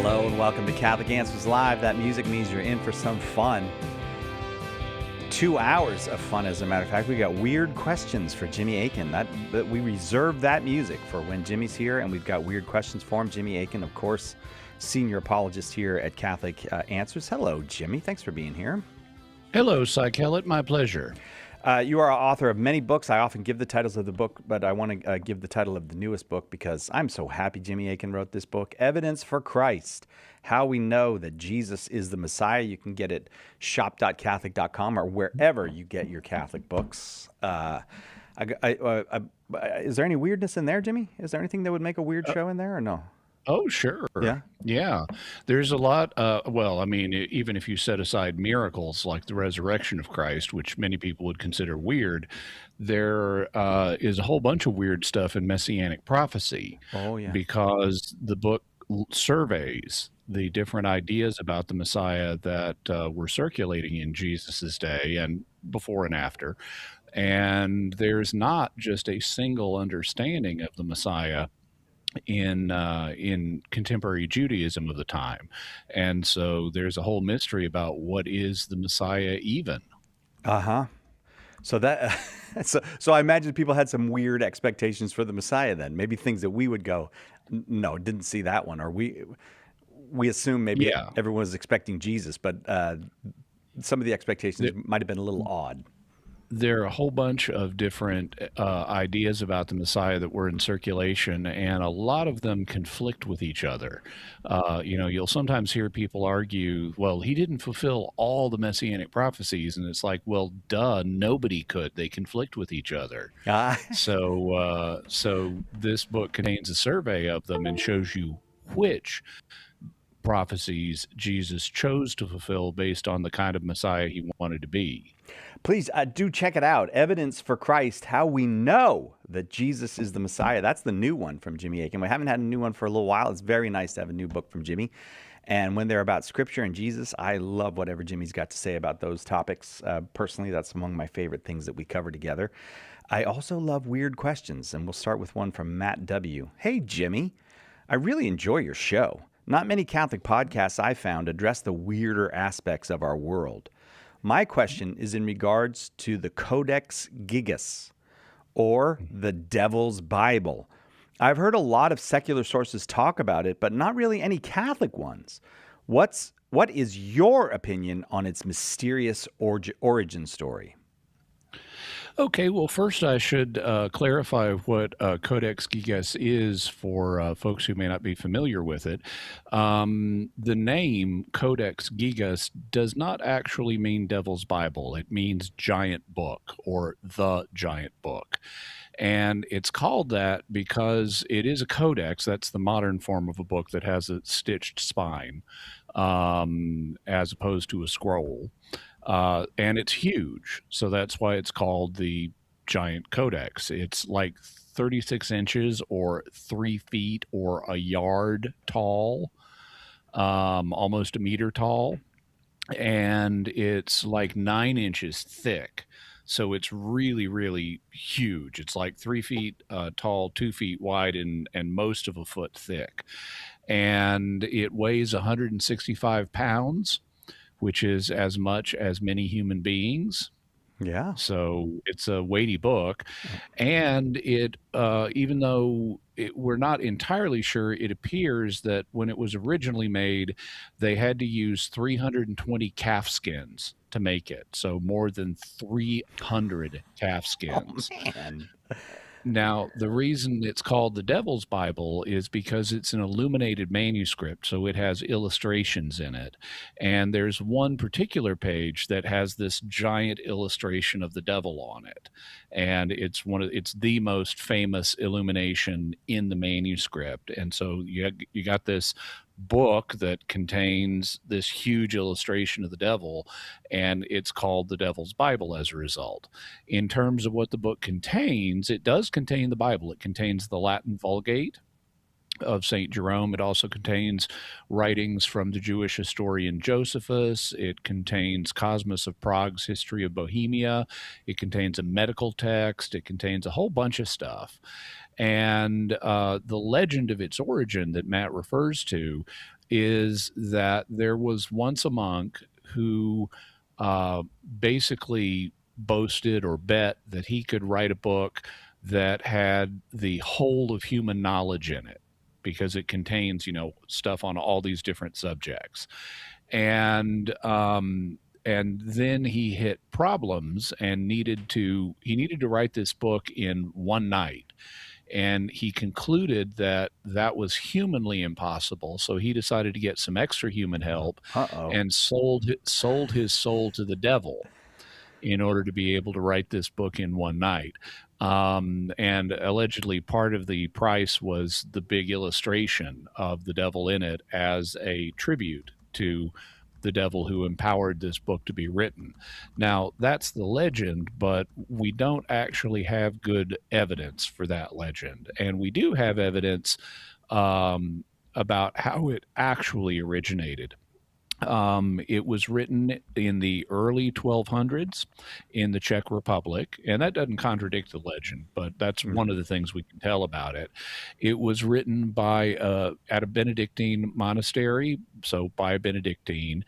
Hello and welcome to Catholic Answers Live. That music means you're in for some fun. 2 hours of fun, as a matter of fact. We got weird questions for Jimmy Akin. That we reserved that music for when Jimmy's here, and we've got weird questions for him. Jimmy Akin, of course, senior apologist here at Catholic Answers. Hello, Jimmy. Thanks for being here. Hello, Psychelet. My pleasure. You are author of many books. I often give the titles of the book, but I want to give the title of the newest book because I'm so happy Jimmy Akin wrote this book, Evidence for Christ, How We Know That Jesus is the Messiah. You can get it shop.catholic.com or wherever you get your Catholic books. Is there any weirdness in there, Jimmy? Is there anything that would make a weird show in there or no? Oh, sure. Yeah? Yeah. There's a lot. Well, I mean, even if you set aside miracles like the resurrection of Christ, which many people would consider weird, there is a whole bunch of weird stuff in Messianic prophecy. Oh, yeah. Because the book surveys the different ideas about the Messiah that were circulating in Jesus's day and before and after. And there's not just a single understanding of the Messiah in contemporary Judaism of the time. And so there's a whole mystery about what is the Messiah even. Uh-huh. So that so I imagine people had some weird expectations for the Messiah then. Maybe things that we would go, no, didn't see that one. Or we assume maybe everyone was expecting Jesus, but some of the expectations might have been a little odd. There are a whole bunch of different ideas about the Messiah that were in circulation, and a lot of them conflict with each other. You'll sometimes hear people argue, well, he didn't fulfill all the Messianic prophecies, and it's like, well, duh, nobody could. They conflict with each other. So this book contains a survey of them and shows you which prophecies Jesus chose to fulfill based on the kind of Messiah he wanted to be. Please do check it out. Evidence for Christ, How We Know That Jesus is the Messiah. That's the new one from Jimmy Akin. We haven't had a new one for a little while. It's very nice to have a new book from Jimmy. And when they're about Scripture and Jesus, I love whatever Jimmy's got to say about those topics. Personally, that's among my favorite things that we cover together. I also love weird questions, and we'll start with one from Matt W. Hey, Jimmy. I really enjoy your show. Not many Catholic podcasts I found address the weirder aspects of our world. My question is in regards to the Codex Gigas, or the Devil's Bible. I've heard a lot of secular sources talk about it, but not really any Catholic ones. What is your opinion on its mysterious origin story? Okay, well, first I should clarify what Codex Gigas is for folks who may not be familiar with it. The name Codex Gigas does not actually mean Devil's Bible. It means giant book or the giant book. And it's called that because it is a codex. That's the modern form of a book that has a stitched spine, as opposed to a scroll. And it's huge, so that's why it's called the Giant Codex. It's like 36 inches or 3 feet or a yard tall, almost a meter tall, and it's like 9 inches thick. So it's really, really huge. It's like 3 feet tall, 2 feet wide, and most of a foot thick. And it weighs 165 pounds. Which is as much as many human beings. Yeah. So it's a weighty book. And it, even though we're not entirely sure, it appears that when it was originally made, they had to use 320 calf skins to make it. So more than 300 calf skins. Oh, man. Now, the reason it's called the Devil's Bible is because it's an illuminated manuscript, so it has illustrations in it. And there's one particular page that has this giant illustration of the devil on it. And it's the most famous illumination in the manuscript. And so you got this book that contains this huge illustration of the devil, and it's called the Devil's Bible as a result. In terms of what the book contains, it does contain the Bible. It contains the Latin Vulgate of St. Jerome. It also contains writings from the Jewish historian Josephus. It contains Cosmas of Prague's History of Bohemia. It contains a medical text. It contains a whole bunch of stuff. And the legend of its origin that Matt refers to is that there was once a monk who uh, basically boasted or bet that he could write a book that had the whole of human knowledge in it because it contains, stuff on all these different subjects. And then he hit problems and he needed to write this book in one night, and he concluded that that was humanly impossible. So he decided to get some extra human help Uh-oh. and sold his soul to the devil in order to be able to write this book in one night. And allegedly, part of the price was the big illustration of the devil in it as a tribute to the devil who empowered this book to be written. Now, that's the legend, but we don't actually have good evidence for that legend. And we do have evidence about how it actually originated. It was written in the early 1200s in the Czech Republic, and that doesn't contradict the legend, but that's one of the things we can tell about it. It was written by at a Benedictine monastery, so by a Benedictine,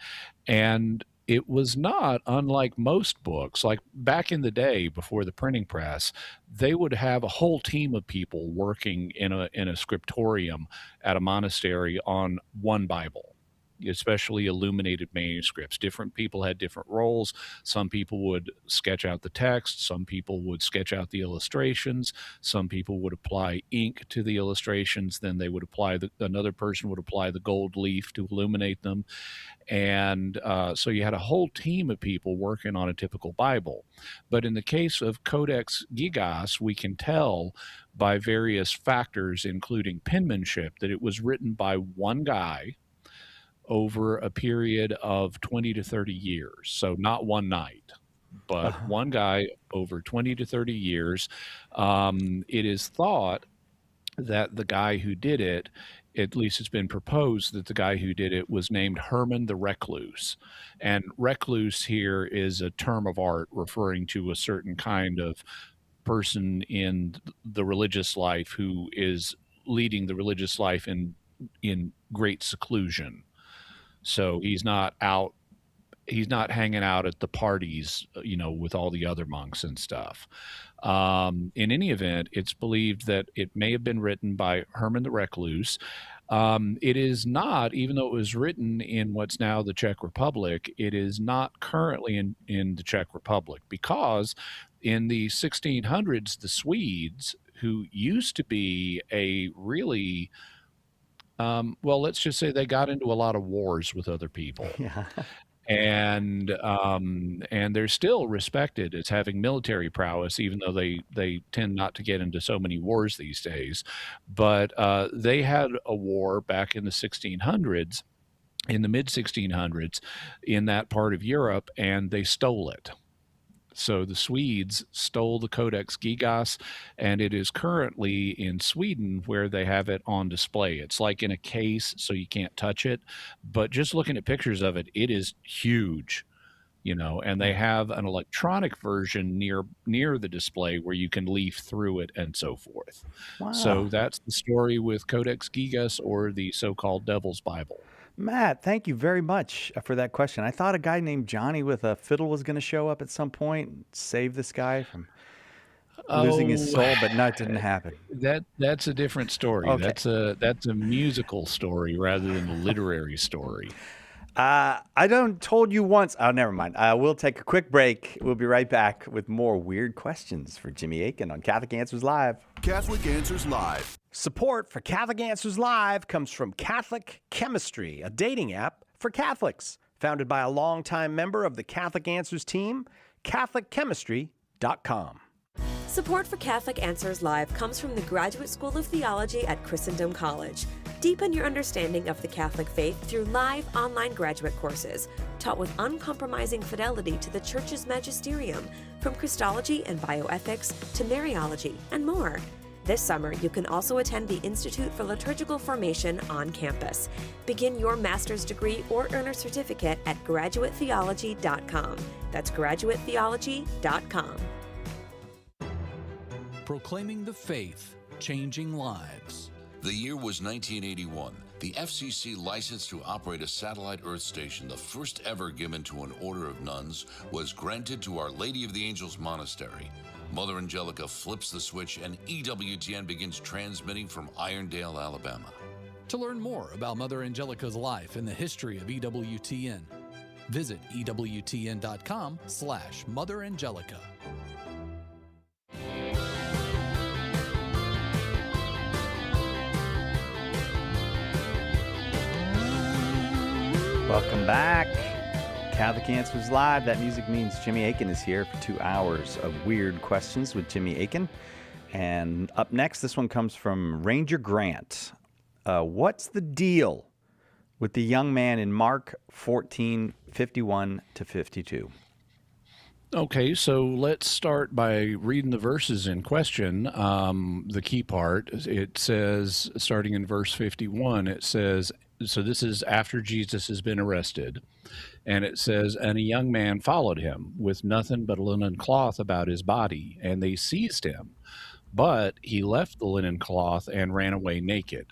and it was not unlike most books. Like back in the day before the printing press, they would have a whole team of people working in a scriptorium at a monastery on one Bible, especially illuminated manuscripts. Different people had different roles. Some people would sketch out the text. Some people would sketch out the illustrations. Some people would apply ink to the illustrations. Then they would another person would apply the gold leaf to illuminate them. And so you had a whole team of people working on a typical Bible. But in the case of Codex Gigas, we can tell by various factors, including penmanship, that it was written by one guy over a period of 20 to 30 years. So not one night, but one guy over 20 to 30 years. It is thought that the guy who did it, at least it's been proposed that the guy who did it was named Herman the Recluse. And recluse here is a term of art referring to a certain kind of person in the religious life who is leading the religious life in great seclusion. So he's not hanging out at the parties, with all the other monks and stuff. In any event, it's believed that it may have been written by Herman the Recluse. It is not, even though it was written in what's now the Czech Republic, it is not currently in the Czech Republic, because in the 1600s, the Swedes, who used to be a really well, let's just say they got into a lot of wars with other people, Yeah. and they're still respected as having military prowess, even though they tend not to get into so many wars these days. But they had a war back in the 1600s, in the mid 1600s, in that part of Europe, and they stole it. So the Swedes stole the Codex Gigas, and it is currently in Sweden where they have it on display. It's like in a case, so you can't touch it. But just looking at pictures of it, it is huge, and they have an electronic version near the display where you can leaf through it and so forth. So Wow. that's the story with Codex Gigas, or the so-called Devil's Bible. Matt, thank you very much for that question. I thought a guy named Johnny with a fiddle was going to show up at some point and save this guy from losing his Oh, soul, but no, it didn't happen. that's a different story. Okay. That's a musical story rather than a literary story. I don't told you once. Oh, never mind. We'll take a quick break. We'll be right back with more weird questions for Jimmy Akin on Catholic Answers Live. Catholic Answers Live. Support for Catholic Answers Live comes from Catholic Chemistry, a dating app for Catholics. Founded by a longtime member of the Catholic Answers team, CatholicChemistry.com. Support for Catholic Answers Live comes from the Graduate School of Theology at Christendom College. Deepen your understanding of the Catholic faith through live online graduate courses, taught with uncompromising fidelity to the Church's magisterium, from Christology and bioethics to Mariology and more. This summer, you can also attend the Institute for Liturgical Formation on campus. Begin your master's degree or earn a certificate at graduatetheology.com. That's graduatetheology.com. Proclaiming the faith, changing lives. The year was 1981. The FCC license to operate a satellite Earth station, the first ever given to an order of nuns, was granted to Our Lady of the Angels Monastery. Mother Angelica flips the switch and EWTN begins transmitting from Irondale, Alabama. To learn more about Mother Angelica's life and the history of EWTN, visit EWTN.com/Mother Angelica. Welcome back. Catholic Answers Live. That music means Jimmy Akin is here for 2 hours of weird questions with Jimmy Akin. And up next, this one comes from Ranger Grant. What's the deal with the young man in Mark 14:51-52? Okay, so let's start by reading the verses in question. The key part, it says, starting in verse 51, it says, so this is after Jesus has been arrested, and it says, and a young man followed him with nothing but a linen cloth about his body, and they seized him, but he left the linen cloth and ran away naked.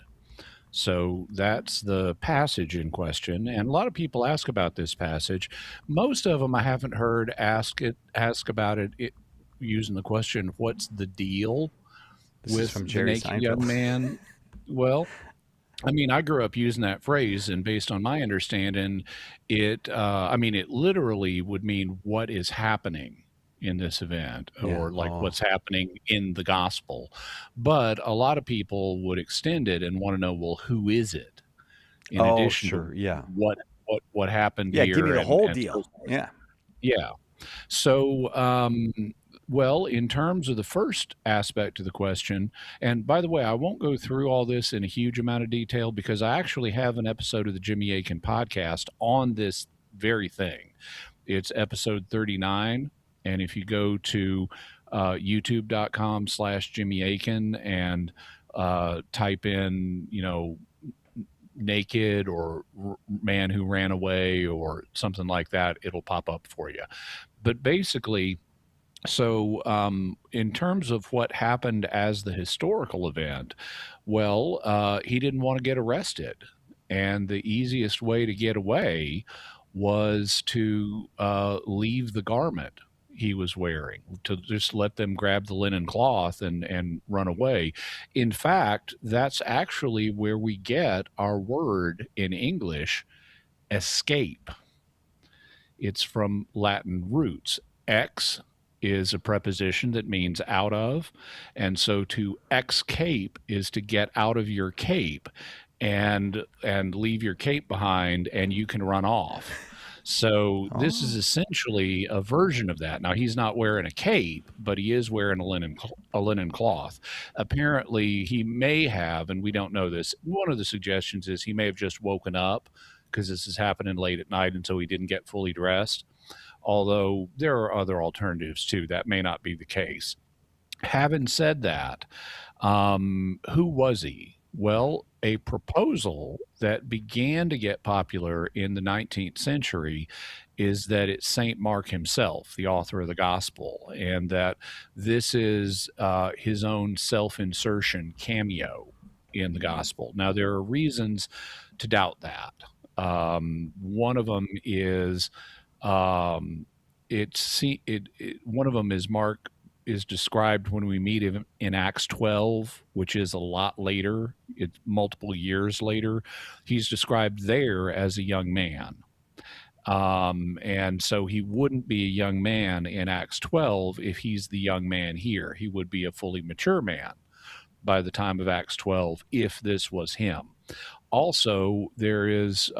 So that's the passage in question, and a lot of people ask about this passage. Most of them I haven't heard ask about it using the question, "What's the deal with from the Jerry naked Seinfeld. young man?" Well, I mean, I grew up using that phrase, and based on my understanding, it literally would mean what is happening in this event, or like what's happening in the gospel. But a lot of people would extend it and want to know, well, who is it? In addition to what happened here. Yeah, give me the whole deal. So forth. Yeah. Yeah. So, well, in terms of the first aspect of the question, and by the way, I won't go through all this in a huge amount of detail because I actually have an episode of the Jimmy Akin podcast on this very thing. It's episode 39. And if you go to youtube.com/Jimmy Akin and type in, naked or man who ran away or something like that, it'll pop up for you. But basically, so in terms of what happened as the historical event, well, he didn't want to get arrested. And the easiest way to get away was to leave the garment he was wearing, to just let them grab the linen cloth and run away. In fact, that's actually where we get our word in English, escape. It's from Latin roots. Ex is a preposition that means out of, and so to escape is to get out of your cape and leave your cape behind, and you can run off. So this is essentially a version of that. Now, he's not wearing a cape, but he is wearing a linen cloth. Apparently, he may have, and we don't know this, one of the suggestions is he may have just woken up because this is happening late at night, and so he didn't get fully dressed. Although there are other alternatives, too. That may not be the case. Having said that, who was he? Well, a proposal that began to get popular in the 19th century is that it's St. Mark himself, the author of the gospel, and that this is his own self-insertion cameo in the gospel. Now, there are reasons to doubt that. One of them is one of them is Mark is described when we meet him in Acts 12, which is a lot later. It's multiple years later. He's described there as a young man. And so he wouldn't be a young man in Acts 12 if he's the young man here. He would be a fully mature man by the time of Acts 12 if this was him. Also, there is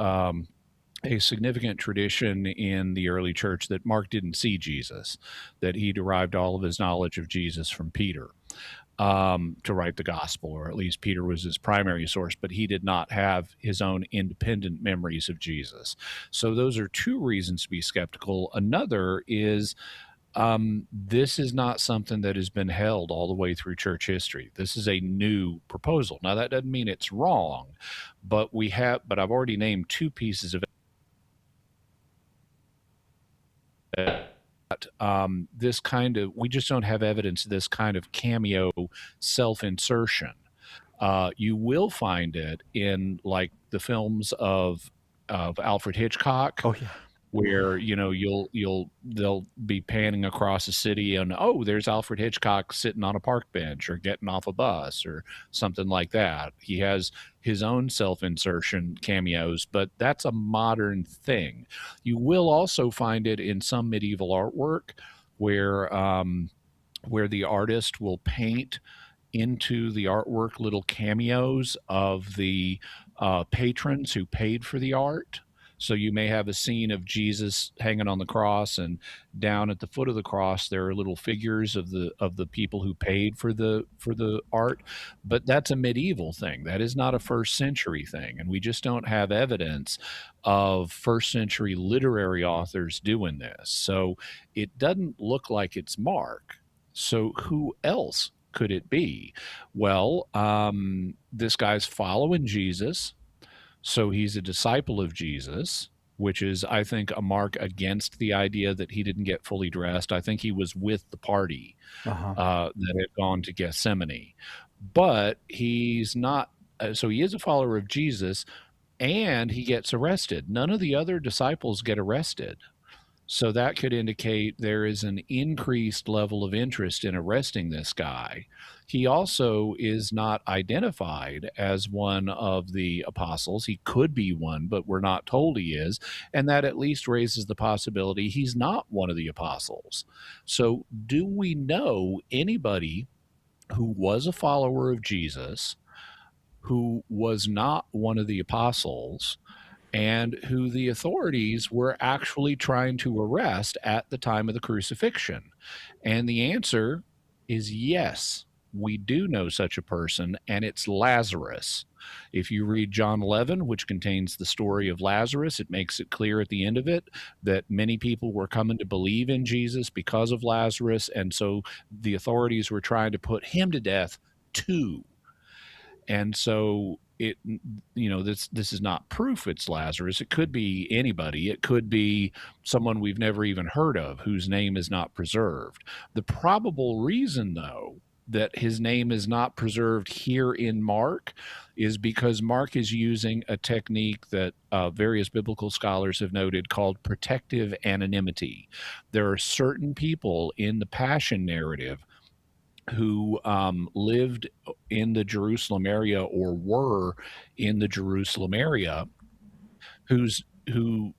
a significant tradition in the early church that Mark didn't see Jesus, that he derived all of his knowledge of Jesus from Peter to write the gospel, or at least Peter was his primary source, but he did not have his own independent memories of Jesus. So those are two reasons to be skeptical. Another is this is not something that has been held all the way through church history. This is a new proposal. Now, that doesn't mean it's wrong, but I've already named two pieces of we just don't have evidence of this kind of cameo self-insertion. You will find it in like the films of Alfred Hitchcock, Oh yeah. where they'll be panning across a city and, oh, there's Alfred Hitchcock sitting on a park bench or getting off a bus or something like that. He has his own self-insertion cameos, but that's a modern thing. You will also find it in some medieval artwork where the artist will paint into the artwork little cameos of the patrons who paid for the art. So you may have a scene of Jesus hanging on the cross, and down at the foot of the cross there are little figures of the people who paid for the art. But that's a medieval thing. That is not a first century thing, and we just don't have evidence of first century literary authors doing this. So it doesn't look like it's Mark. So who else could it be? Well, this guy's following Jesus, so he's a disciple of Jesus, which is, I think, a mark against the idea that he didn't get fully dressed. I think he was with the party that had gone to Gethsemane, but he's not. So he is a follower of Jesus, and he gets arrested. None of the other disciples get arrested. So that could indicate there is an increased level of interest in arresting this guy. He also is not identified as one of the apostles. He could be one, but we're not told he is. And that at least raises the possibility he's not one of the apostles. So do we know anybody who was a follower of Jesus, who was not one of the apostles, and who the authorities were actually trying to arrest at the time of the crucifixion? And the answer is yes, we do know such a person, and it's Lazarus. If you read John 11, which contains the story of Lazarus, it makes it clear at the end of it that many people were coming to believe in Jesus because of Lazarus, and so the authorities were trying to put him to death too. And so this is not proof it's Lazarus. It could be anybody. It could be someone we've never even heard of, whose name is not preserved. The probable reason, though, that his name is not preserved here in Mark is because Mark is using a technique that various biblical scholars have noted called protective anonymity. There are certain people in the Passion narrative who lived in the Jerusalem area or were in the Jerusalem area who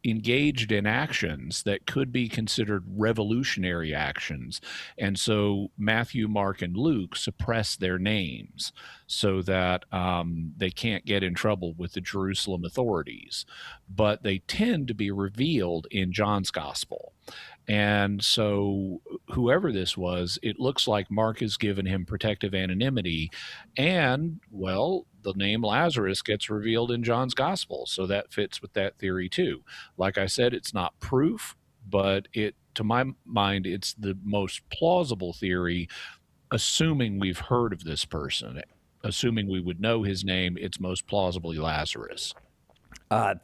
engaged in actions that could be considered revolutionary actions. And so Matthew, Mark, and Luke suppress their names so that they can't get in trouble with the Jerusalem authorities. But they tend to be revealed in John's gospel. And so whoever this was, it looks like Mark has given him protective anonymity. And, well, the name Lazarus gets revealed in John's gospel. So that fits with that theory too. Like I said, it's not proof, but to my mind, it's the most plausible theory, assuming we've heard of this person. Assuming we would know his name, it's most plausibly Lazarus.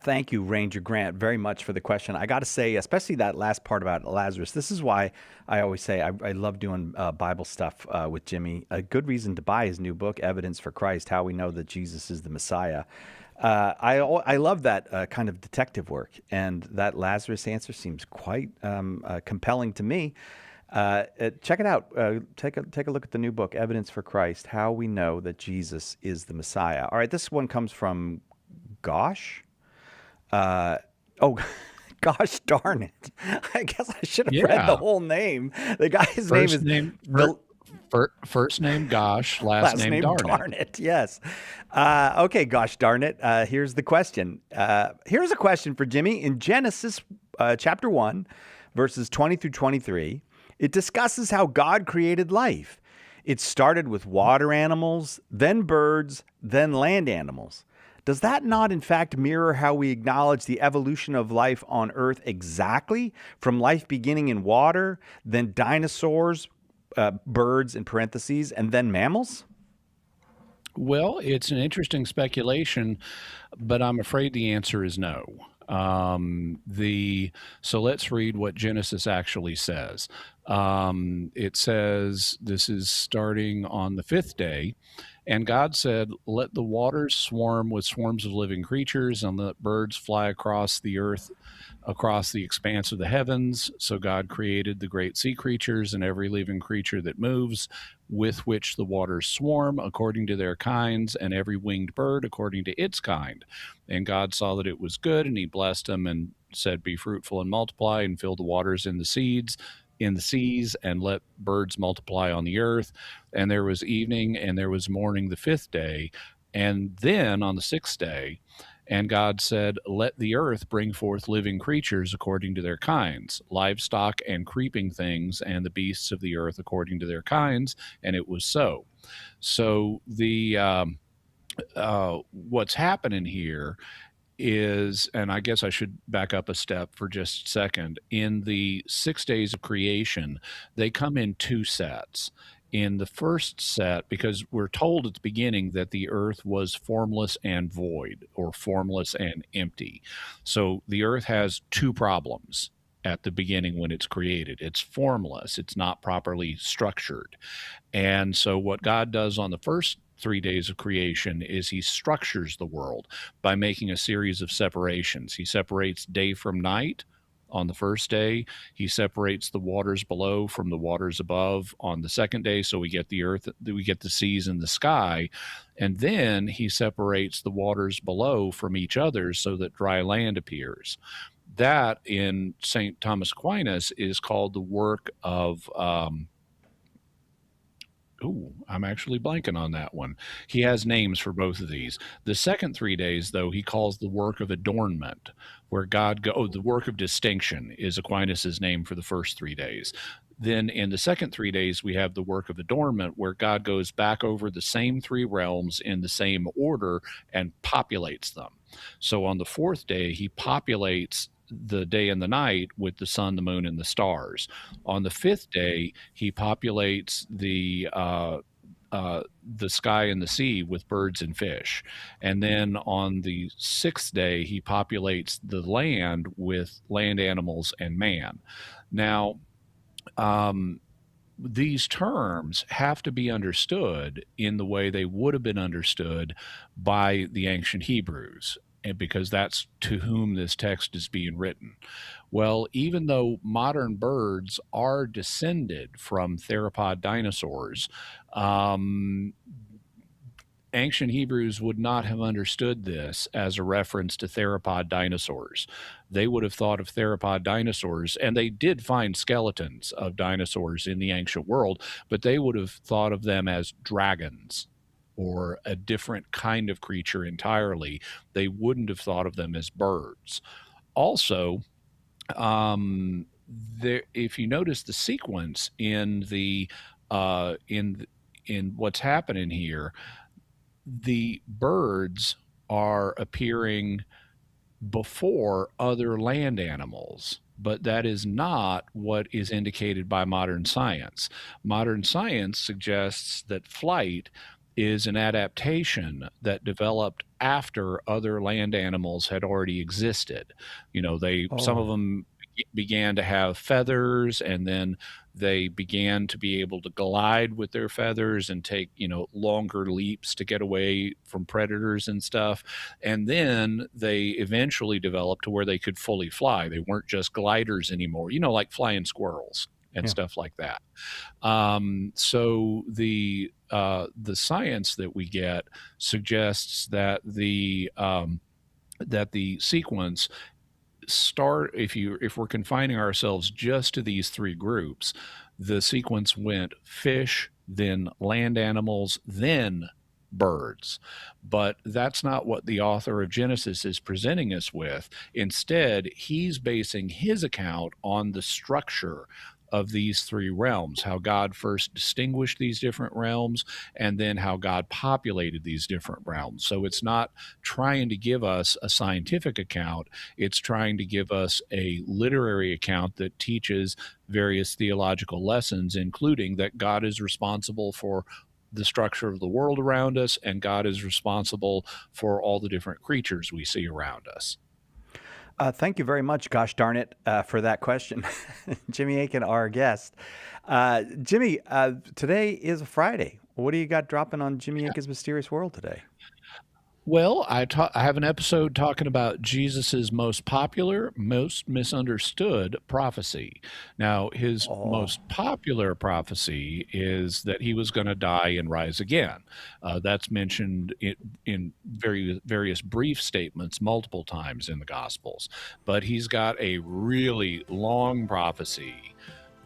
Thank you, Ranger Grant, very much for the question. I got to say, especially that last part about Lazarus, this is why I always say I love doing Bible stuff with Jimmy. A good reason to buy his new book, Evidence for Christ, How We Know That Jesus is the Messiah. I love that kind of detective work, and that Lazarus answer seems quite compelling to me. Check it out. Take a look at the new book, Evidence for Christ, How We Know That Jesus is the Messiah. All right, this one comes from Gosh. Gosh darn it. I guess I should have read the whole name. The guy's First name Gosh, last name darn it. Yes. Okay, gosh darn it. Here's the question. Here's a question for Jimmy. In Genesis chapter 1, verses 20 through 23, it discusses how God created life. It started with water animals, then birds, then land animals. Does that not, in fact, mirror how we acknowledge the evolution of life on Earth exactly? From life beginning in water, then dinosaurs, birds in parentheses, and then mammals? Well, it's an interesting speculation, but I'm afraid the answer is no. So let's read what Genesis actually says. It says, this is starting on the fifth day. And God said, let the waters swarm with swarms of living creatures, and let birds fly across the earth, across the expanse of the heavens. So God created the great sea creatures and every living creature that moves, with which the waters swarm according to their kinds, and every winged bird according to its kind. And God saw that it was good, and he blessed them and said, be fruitful and multiply, and fill the waters in the seas, and let birds multiply on the earth. And there was evening and there was morning the fifth day. And then on the sixth day, and God said, let the earth bring forth living creatures according to their kinds, livestock and creeping things, and the beasts of the earth according to their kinds. And it was so. So what's happening here is, and I guess I should back up a step for just a second. In the 6 days of creation, they come in two sets. In the first set, because we're told at the beginning that the earth was formless and void, or formless and empty. So the earth has two problems at the beginning when it's created. It's formless, it's not properly structured. And so, what God does on the first 3 days of creation is he structures the world by making a series of separations. He separates day from night on the first day. He separates the waters below from the waters above on the second day. So we get the earth, we get the seas and the sky. And then he separates the waters below from each other so that dry land appears. That, in St. Thomas Aquinas, is called the work of I'm actually blanking on that one. He has names for both of these. The second 3 days, though, he calls the work of adornment, where the work of distinction is Aquinas's name for the first 3 days. Then in the second 3 days, we have the work of adornment, where God goes back over the same three realms in the same order and populates them. So on the fourth day, he populates the day and the night with the sun, the moon, and the stars. On the fifth day, he populates the sky and the sea with birds and fish. And then on the sixth day, he populates the land with land animals and man. Now, these terms have to be understood in the way they would have been understood by the ancient Hebrews, and because that's to whom this text is being written. Well, even though modern birds are descended from theropod dinosaurs, ancient Hebrews would not have understood this as a reference to theropod dinosaurs. They would have thought of theropod dinosaurs, and they did find skeletons of dinosaurs in the ancient world, but they would have thought of them as dragons or a different kind of creature entirely. They wouldn't have thought of them as birds. Also, if you notice the sequence in what's happening here, the birds are appearing before other land animals, but that is not what is indicated by modern science. Modern science suggests that flight is an adaptation that developed after other land animals had already existed. Some of them began to have feathers, and then they began to be able to glide with their feathers and take, longer leaps to get away from predators and stuff. And then they eventually developed to where they could fully fly. They weren't just gliders anymore, like flying squirrels and stuff like that. So the science that we get suggests that the sequence if we're confining ourselves just to these three groups, the sequence went fish, then land animals, then birds. But that's not what the author of Genesis is presenting us with. Instead, he's basing his account on the structure of these three realms, how God first distinguished these different realms, and then how God populated these different realms. So it's not trying to give us a scientific account, it's trying to give us a literary account that teaches various theological lessons, including that God is responsible for the structure of the world around us, and God is responsible for all the different creatures we see around us. Thank you very much, gosh darn it, for that question. Jimmy Akin, our guest. Jimmy, today is Friday. What do you got dropping on Jimmy Akin's Mysterious World today? Well, I have an episode talking about Jesus's most popular, most misunderstood prophecy. Now, his most popular prophecy is that he was going to die and rise again. That's mentioned in various brief statements multiple times in the Gospels. But he's got a really long prophecy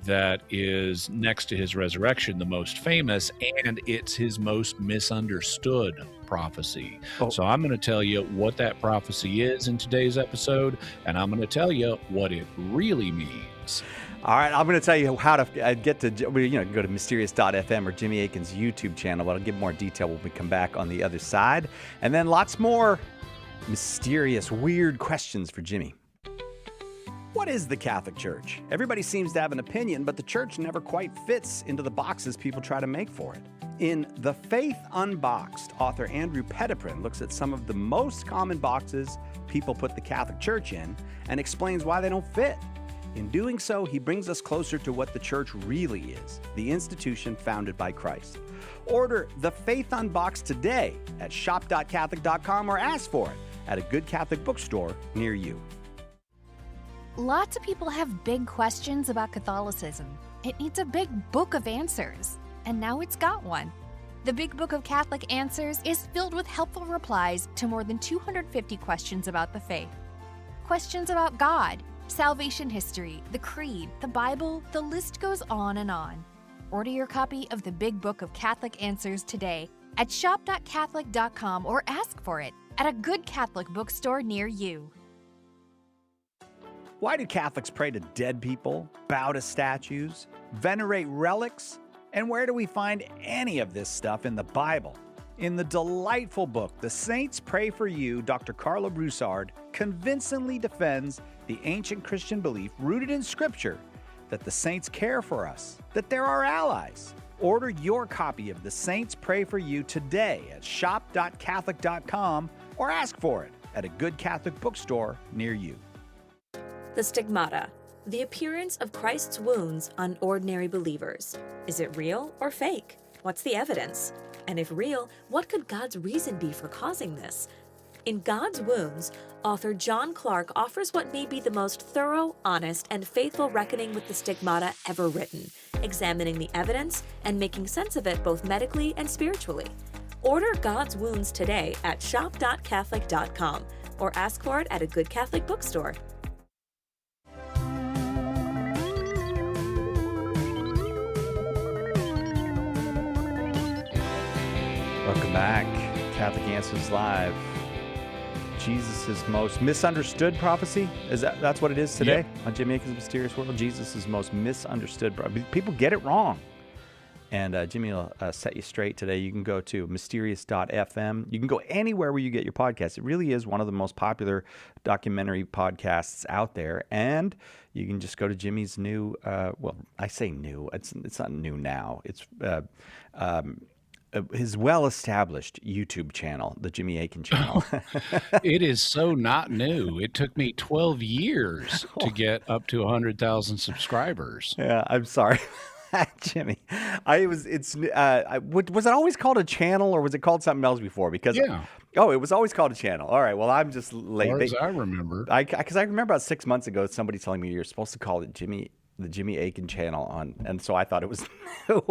that is, next to his resurrection, the most famous, and it's his most misunderstood prophecy. So I'm going to tell you what that prophecy is in today's episode, and I'm going to tell you what it really means. All right, I'm going to tell you how to get to, go to mysterious.fm or Jimmy Akin's YouTube channel, but I'll give more detail when we come back on the other side. And then lots more mysterious, weird questions for Jimmy. What is the Catholic Church? Everybody seems to have an opinion, but the church never quite fits into the boxes people try to make for it. In The Faith Unboxed, author Andrew Petiprin looks at some of the most common boxes people put the Catholic Church in and explains why they don't fit. In doing so, he brings us closer to what the church really is, the institution founded by Christ. Order The Faith Unboxed today at shop.catholic.com or ask for it at a good Catholic bookstore near you. Lots of people have big questions about Catholicism. It needs a big book of answers, and now it's got one. The Big Book of Catholic Answers is filled with helpful replies to more than 250 questions about the faith. Questions about God, salvation history, the Creed, the Bible, the list goes on and on. Order your copy of the Big Book of Catholic Answers today at shop.catholic.com or ask for it at a good Catholic bookstore near you. Why do Catholics pray to dead people, bow to statues, venerate relics? And where do we find any of this stuff in the Bible? In the delightful book, The Saints Pray for You, Dr. Carla Broussard convincingly defends the ancient Christian belief rooted in Scripture that the saints care for us, that they're our allies. Order your copy of The Saints Pray for You today at shop.catholic.com or ask for it at a good Catholic bookstore near you. The stigmata, the appearance of Christ's wounds on ordinary believers. Is it real or fake? What's the evidence? And if real, what could God's reason be for causing this? In God's Wounds, author John Clark offers what may be the most thorough, honest, and faithful reckoning with the stigmata ever written, examining the evidence and making sense of it both medically and spiritually. Order God's Wounds today at shop.catholic.com or ask for it at a good Catholic bookstore. Welcome back. Catholic Answers Live. Jesus' most misunderstood prophecy? That's what it is today on Jimmy Akin's Mysterious World? Jesus' most misunderstood prophecy. People get it wrong. And Jimmy will set you straight today. You can go to mysterious.fm. You can go anywhere where you get your podcast. It really is one of the most popular documentary podcasts out there. And you can just go to Jimmy's new, well, I say new. It's not new now. It's his well-established YouTube channel, the Jimmy Akin channel. It is so not new. It took me 12 years to get up to 100,000 subscribers. Yeah, I'm sorry. Jimmy, was it always called a channel or was it called something else before? Because it was always called a channel. All right, well, I'm just late. As I remember. Because I remember about 6 months ago, somebody telling me you're supposed to call it the Jimmy Akin channel and so I thought it was new.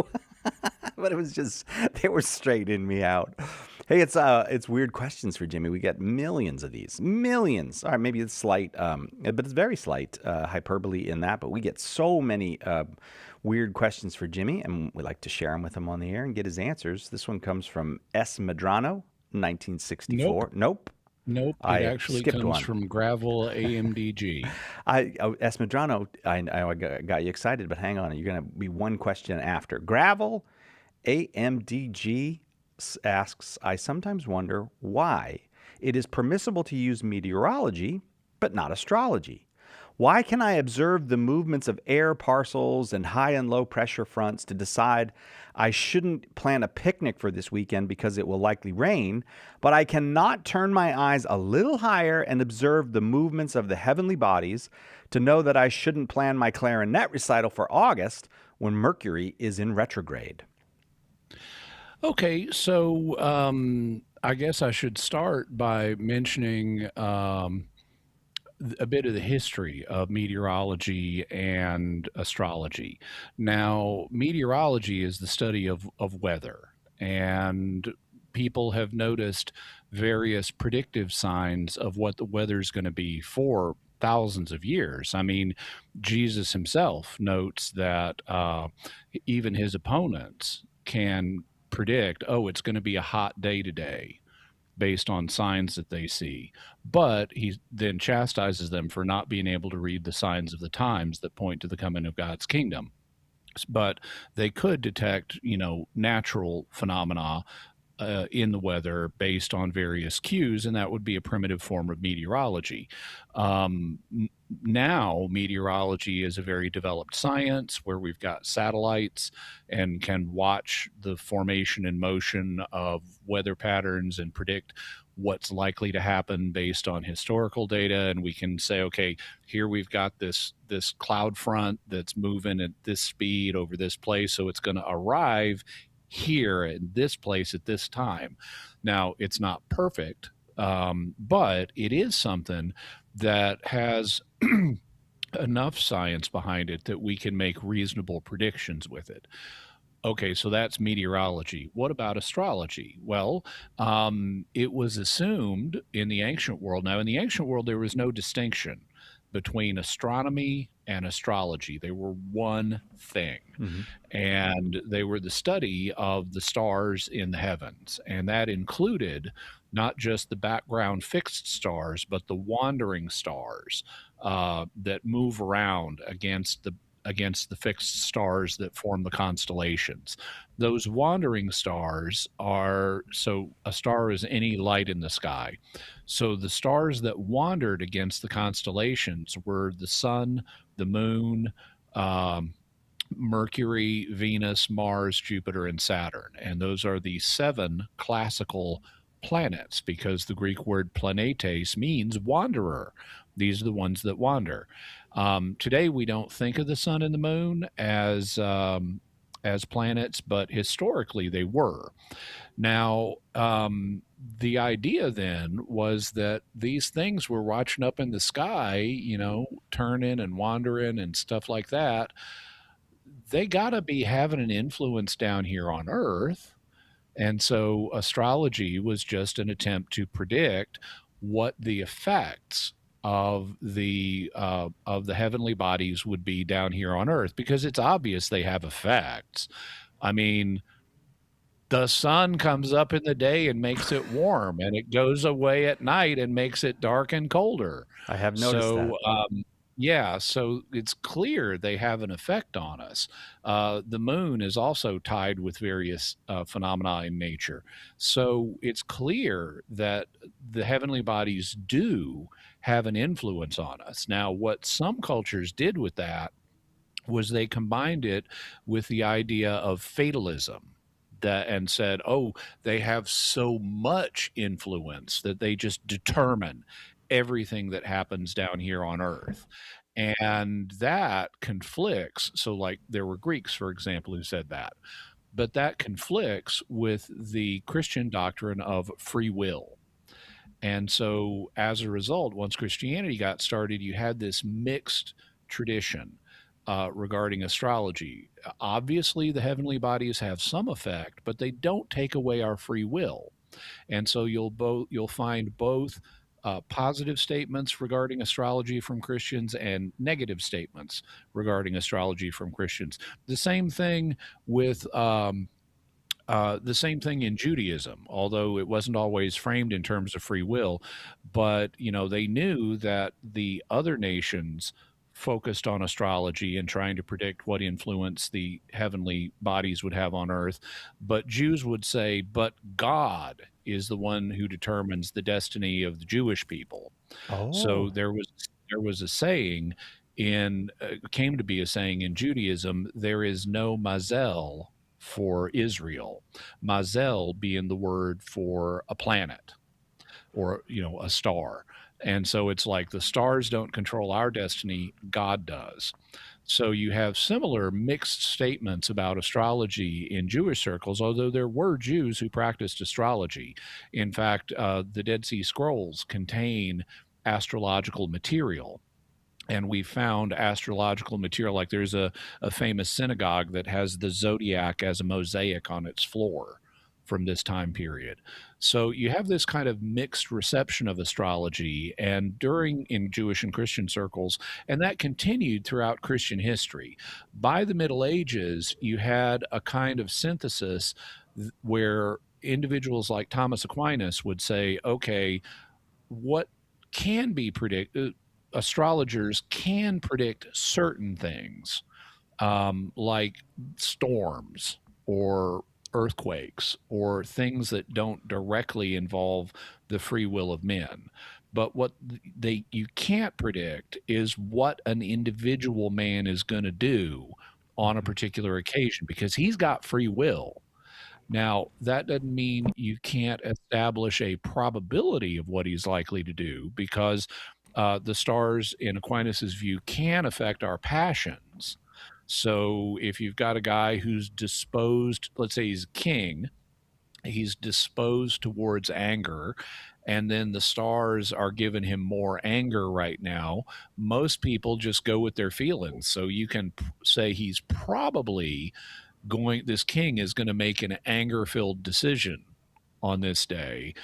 But it was just, they were straightening me out. Hey, it's weird questions for Jimmy. We get millions of these. Millions. All right, maybe it's slight, but it's very slight hyperbole in that. But we get so many weird questions for Jimmy, and we like to share them with him on the air and get his answers. This one comes from S. Medrano, 1964. Nope. It actually comes from Gravel AMDG. S. Medrano, I got you excited, but hang on. You're going to be one question after. Gravel AMDG asks, I sometimes wonder why it is permissible to use meteorology, but not astrology. Why can I observe the movements of air parcels and high and low pressure fronts to decide I shouldn't plan a picnic for this weekend because it will likely rain, but I cannot turn my eyes a little higher and observe the movements of the heavenly bodies to know that I shouldn't plan my clarinet recital for August when Mercury is in retrograde? Okay, so I guess I should start by mentioning a bit of the history of meteorology and astrology. Now, meteorology is the study of weather, and people have noticed various predictive signs of what the weather's going to be for thousands of years. I mean, Jesus himself notes that even his opponents can predict, oh, it's going to be a hot day today based on signs that they see. But he then chastises them for not being able to read the signs of the times that point to the coming of God's kingdom. But they could detect, natural phenomena in the weather based on various cues, and that would be a primitive form of meteorology. Now, meteorology is a very developed science where we've got satellites and can watch the formation and motion of weather patterns and predict what's likely to happen based on historical data. And we can say, okay, here we've got this cloud front that's moving at this speed over this place, so it's going to arrive here in this place at this time. Now, it's not perfect, but it is something that has enough science behind it that we can make reasonable predictions with it. Okay, so that's meteorology. What about astrology? Well, it was assumed in the ancient world. Now, in the ancient world, there was no distinction between astronomy and astrology. They were one thing. And they were the study of the stars in the heavens. And that included not just the background fixed stars, but the wandering stars that move around against the fixed stars that form the constellations. Those wandering stars are, so a star is any light in the sky. So the stars that wandered against the constellations were the sun, the moon, Mercury, Venus, Mars, Jupiter, and Saturn. And those are the 7 classical planets because the Greek word planetes means wanderer. These are the ones that wander. Today, we don't think of the sun and the moon as planets, but historically they were. Now, the idea then was that these things were watching up in the sky, turning and wandering and stuff like that. They got to be having an influence down here on Earth. And so astrology was just an attempt to predict what the effects of the heavenly bodies would be down here on Earth, because it's obvious they have effects. I mean, the sun comes up in the day and makes it warm, and it goes away at night and makes it dark and colder. I have noticed that. Yeah, so it's clear they have an effect on us. The moon is also tied with various phenomena in nature. So it's clear that the heavenly bodies do have an influence on us. Now, what some cultures did with that was they combined it with the idea of fatalism. And said, oh, they have so much influence that they just determine everything that happens down here on Earth. And that conflicts. So, like, there were Greeks, for example, who said that. But that conflicts with the Christian doctrine of free will. And so, as a result, once Christianity got started, you had this mixed tradition regarding astrology. Obviously, the heavenly bodies have some effect, but they don't take away our free will. And so you'll find both positive statements regarding astrology from Christians and negative statements regarding astrology from Christians. The same thing with the same thing in Judaism, although it wasn't always framed in terms of free will. But they knew that the other nations focused on astrology and trying to predict what influence the heavenly bodies would have on Earth. But Jews would say, but God is the one who determines the destiny of the Jewish people. Oh. So there there was a saying came to be a saying in Judaism, there is no mazel for Israel. Mazel being the word for a planet or, a star. And so it's like the stars don't control our destiny, God does. So you have similar mixed statements about astrology in Jewish circles, although there were Jews who practiced astrology. In fact, the Dead Sea Scrolls contain astrological material. And we found astrological material, like there's a famous synagogue that has the zodiac as a mosaic on its floor from this time period. So you have this kind of mixed reception of astrology and in Jewish and Christian circles, and that continued throughout Christian history. By the Middle Ages, you had a kind of synthesis where individuals like Thomas Aquinas would say, okay, what can be predicted? Astrologers can predict certain things, like storms or earthquakes or things that don't directly involve the free will of men. But what you can't predict is what an individual man is going to do on a particular occasion, because he's got free will. Now, that doesn't mean you can't establish a probability of what he's likely to do, because the stars, in Aquinas's view, can affect our passions. So if you've got a guy who's disposed, let's say he's a king, he's disposed towards anger, and then the stars are giving him more anger right now, most people just go with their feelings. So you can say he's probably this king is going to make an anger-filled decision on this day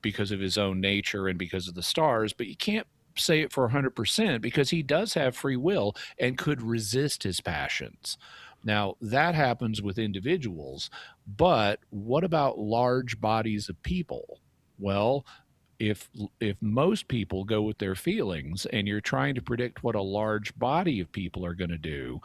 because of his own nature and because of the stars, but you can't say it for 100% because he does have free will and could resist his passions. Now, that happens with individuals, but what about large bodies of people? Well, if most people go with their feelings and you're trying to predict what a large body of people are going to do,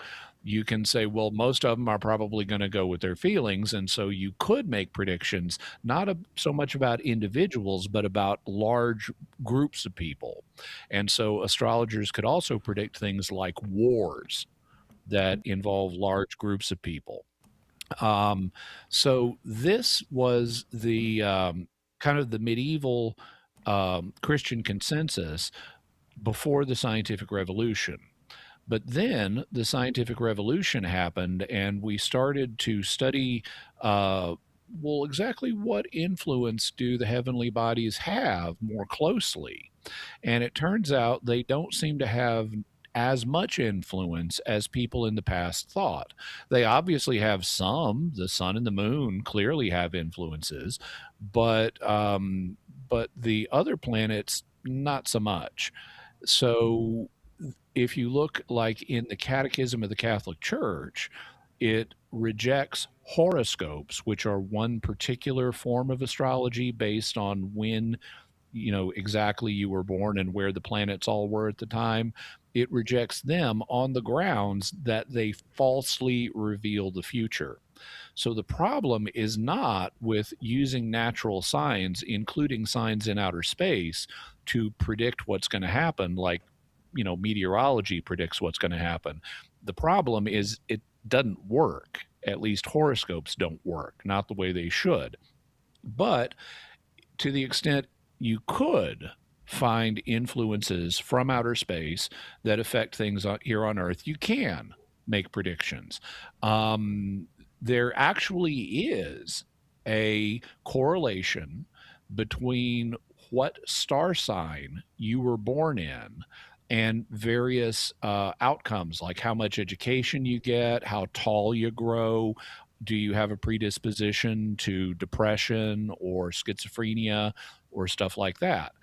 you can say, well, most of them are probably going to go with their feelings. And so you could make predictions, not so much about individuals, but about large groups of people. And so astrologers could also predict things like wars that involve large groups of people. So this was the kind of the medieval Christian consensus before the scientific revolution. But then the scientific revolution happened, and we started to study, exactly what influence do the heavenly bodies have more closely? And it turns out they don't seem to have as much influence as people in the past thought. They obviously have some. The sun and the moon clearly have influences, but the other planets, not so much. So if you look like in the Catechism of the Catholic Church, it rejects horoscopes, which are one particular form of astrology based on when, exactly you were born and where the planets all were at the time. It rejects them on the grounds that they falsely reveal the future. So the problem is not with using natural signs, including signs in outer space, to predict what's going to happen, like meteorology predicts what's going to happen. The problem is it doesn't work. At least horoscopes don't work, not the way they should. But to the extent you could find influences from outer space that affect things here on Earth, you can make predictions. There actually is a correlation between what star sign you were born in and various outcomes, like how much education you get, how tall you grow, do you have a predisposition to depression or schizophrenia or stuff like that.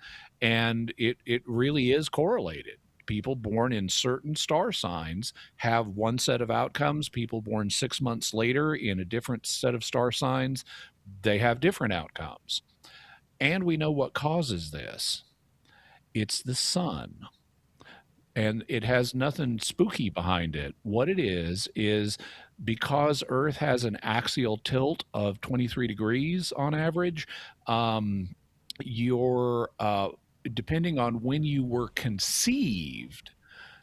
And it really is correlated. People born in certain star signs have one set of outcomes. People born 6 months later in a different set of star signs, they have different outcomes. And we know what causes this. It's the sun. And it has nothing spooky behind it. What it is because Earth has an axial tilt of 23 degrees on average, your depending on when you were conceived,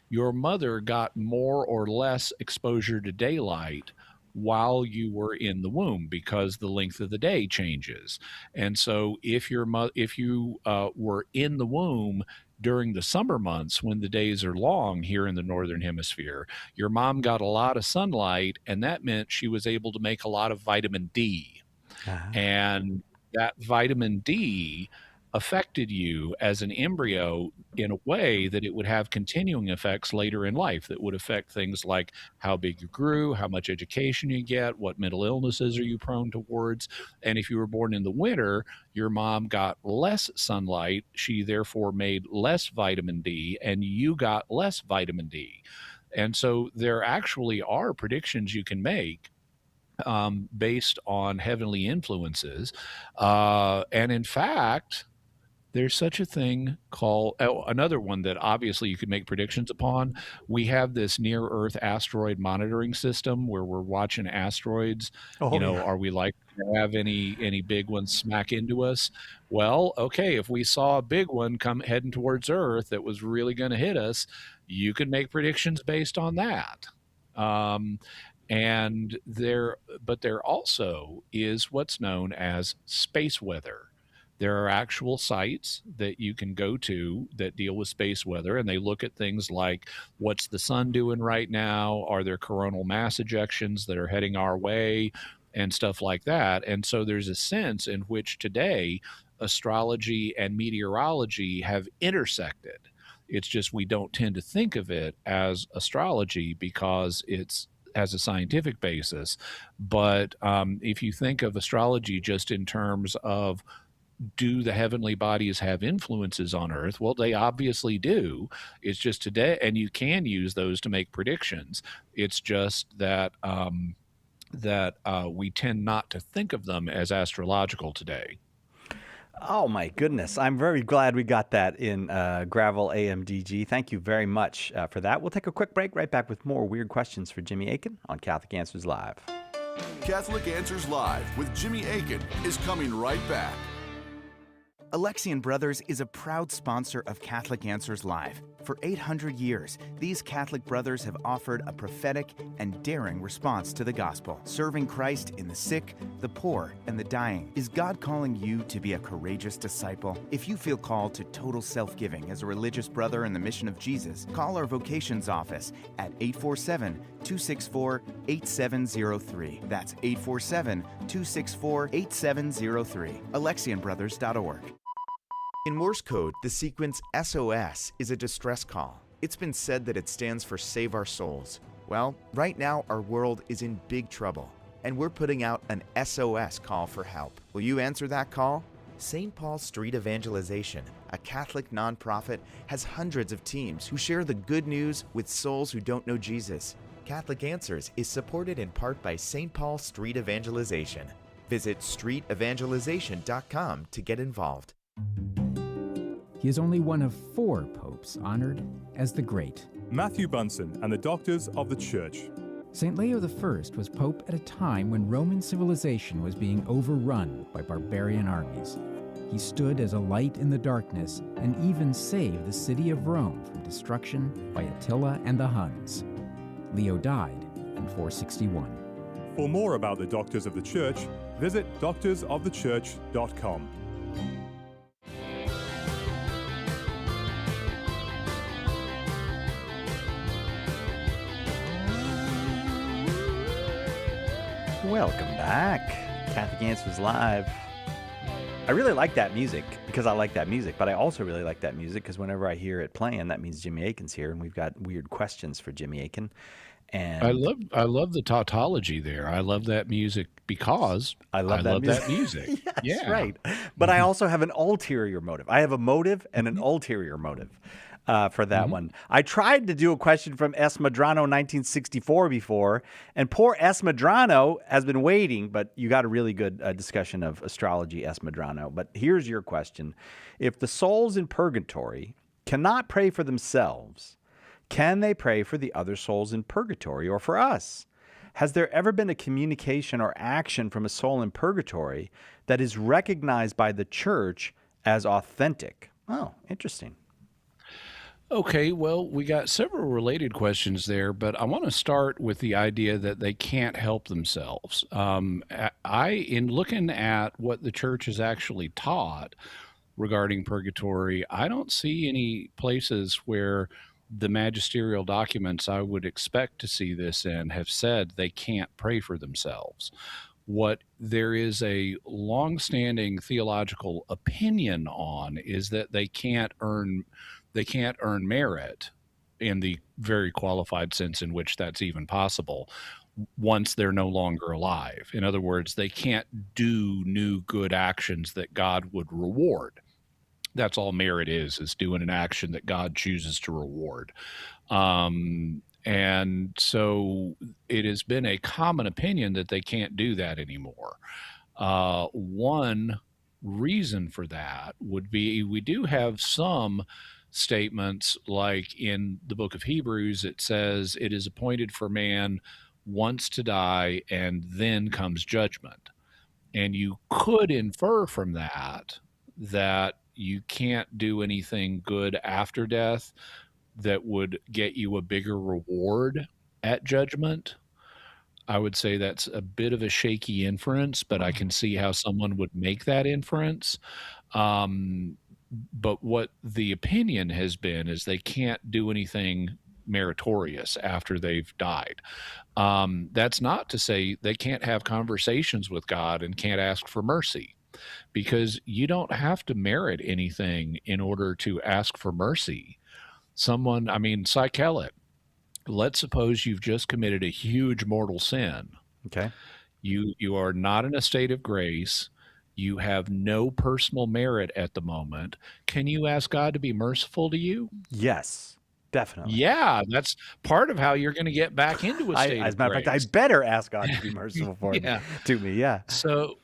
your mother got more or less exposure to daylight while you were in the womb because the length of the day changes. And so if you were in the womb during the summer months when the days are long here in the northern hemisphere, your mom got a lot of sunlight, and that meant she was able to make a lot of vitamin D. Ah. And that vitamin D affected you as an embryo in a way that it would have continuing effects later in life that would affect things like how big you grew, how much education you get, what mental illnesses are you prone towards. And if you were born in the winter, your mom got less sunlight. She therefore made less vitamin D, and you got less vitamin D. And so there actually are predictions you can make based on heavenly influences. And in fact, there's such a thing called another one that obviously you could make predictions upon. We have this near Earth asteroid monitoring system where we're watching asteroids. Oh, yeah. Are we likely to have any big ones smack into us? Well, okay, if we saw a big one come heading towards Earth that was really going to hit us, you could make predictions based on that. But there also is what's known as space weather. There are actual sites that you can go to that deal with space weather, and they look at things like what's the sun doing right now? Are there coronal mass ejections that are heading our way? And stuff like that. And so there's a sense in which today astrology and meteorology have intersected. It's just we don't tend to think of it as astrology because it's has a scientific basis. But if you think of astrology just in terms of do the heavenly bodies have influences on Earth? Well, they obviously do. It's just today, and you can use those to make predictions. It's just that we tend not to think of them as astrological today. Oh my goodness. I'm very glad we got that in Gravel AMDG. Thank you very much for that. We'll take a quick break, right back with more weird questions for Jimmy Akin on Catholic Answers Live. Catholic Answers Live with Jimmy Akin is coming right back. Alexian Brothers is a proud sponsor of Catholic Answers Live. For 800 years, these Catholic brothers have offered a prophetic and daring response to the gospel, serving Christ in the sick, the poor, and the dying. Is God calling you to be a courageous disciple? If you feel called to total self-giving as a religious brother in the mission of Jesus, call our vocations office at 847-264-8703. That's 847-264-8703. AlexianBrothers.org. In Morse code, the sequence SOS is a distress call. It's been said that it stands for Save Our Souls. Well, right now our world is in big trouble, and we're putting out an SOS call for help. Will you answer that call? St. Paul Street Evangelization, a Catholic nonprofit, has hundreds of teams who share the good news with souls who don't know Jesus. Catholic Answers is supported in part by St. Paul Street Evangelization. Visit streetevangelization.com to get involved. He is only one of 4 popes honored as the Great. Matthew Bunsen and the Doctors of the Church. St. Leo I was pope at a time when Roman civilization was being overrun by barbarian armies. He stood as a light in the darkness and even saved the city of Rome from destruction by Attila and the Huns. Leo died in 461. For more about the Doctors of the Church, visit doctorsofthechurch.com. Welcome back. Catholic Answers Live. I really like that music because I like that music, but I also really like that music because whenever I hear it playing, that means Jimmy Akin's here, and we've got weird questions for Jimmy Akin. And I love the tautology there. I love that music because I love that music. Yes, Yeah. right. But I also have an ulterior motive. I have a motive and an ulterior motive for that one. I tried to do a question from S. Madrano 1964 before, and poor S. Madrano has been waiting, but you got a really good discussion of astrology, S. Madrano. But here's your question. If the souls in purgatory cannot pray for themselves, can they pray for the other souls in purgatory or for us? Has there ever been a communication or action from a soul in purgatory that is recognized by the church as authentic? Oh, interesting. Okay, well, we got several related questions there, but I want to start with the idea that they can't help themselves. In looking at what the church has actually taught regarding purgatory, I don't see any places where the magisterial documents I would expect to see this in have said they can't pray for themselves. What there is a longstanding theological opinion on is that they can't earn merit in the very qualified sense in which that's even possible once they're no longer alive. In other words, they can't do new good actions that God would reward. That's all merit is doing an action that God chooses to reward. And so it has been a common opinion that they can't do that anymore. One reason for that would be we do have some statements, like in the book of Hebrews, it says, "It is appointed for man once to die, and then comes judgment." And you could infer from that you can't do anything good after death that would get you a bigger reward at judgment. I would say that's a bit of a shaky inference, but I can see how someone would make that inference. Um, but what the opinion has been is they can't do anything meritorious after they've died. That's not to say they can't have conversations with God and can't ask for mercy, because you don't have to merit anything in order to ask for mercy. Psychelic, let's suppose you've just committed a huge mortal sin. Okay. You are not in a state of grace. You have no personal merit at the moment. Can you ask God to be merciful to you? Yes, definitely. Yeah, that's part of how you're going to get back into a state As of a matter of fact, I grace. better ask God to be merciful Yeah. to me. Yeah. So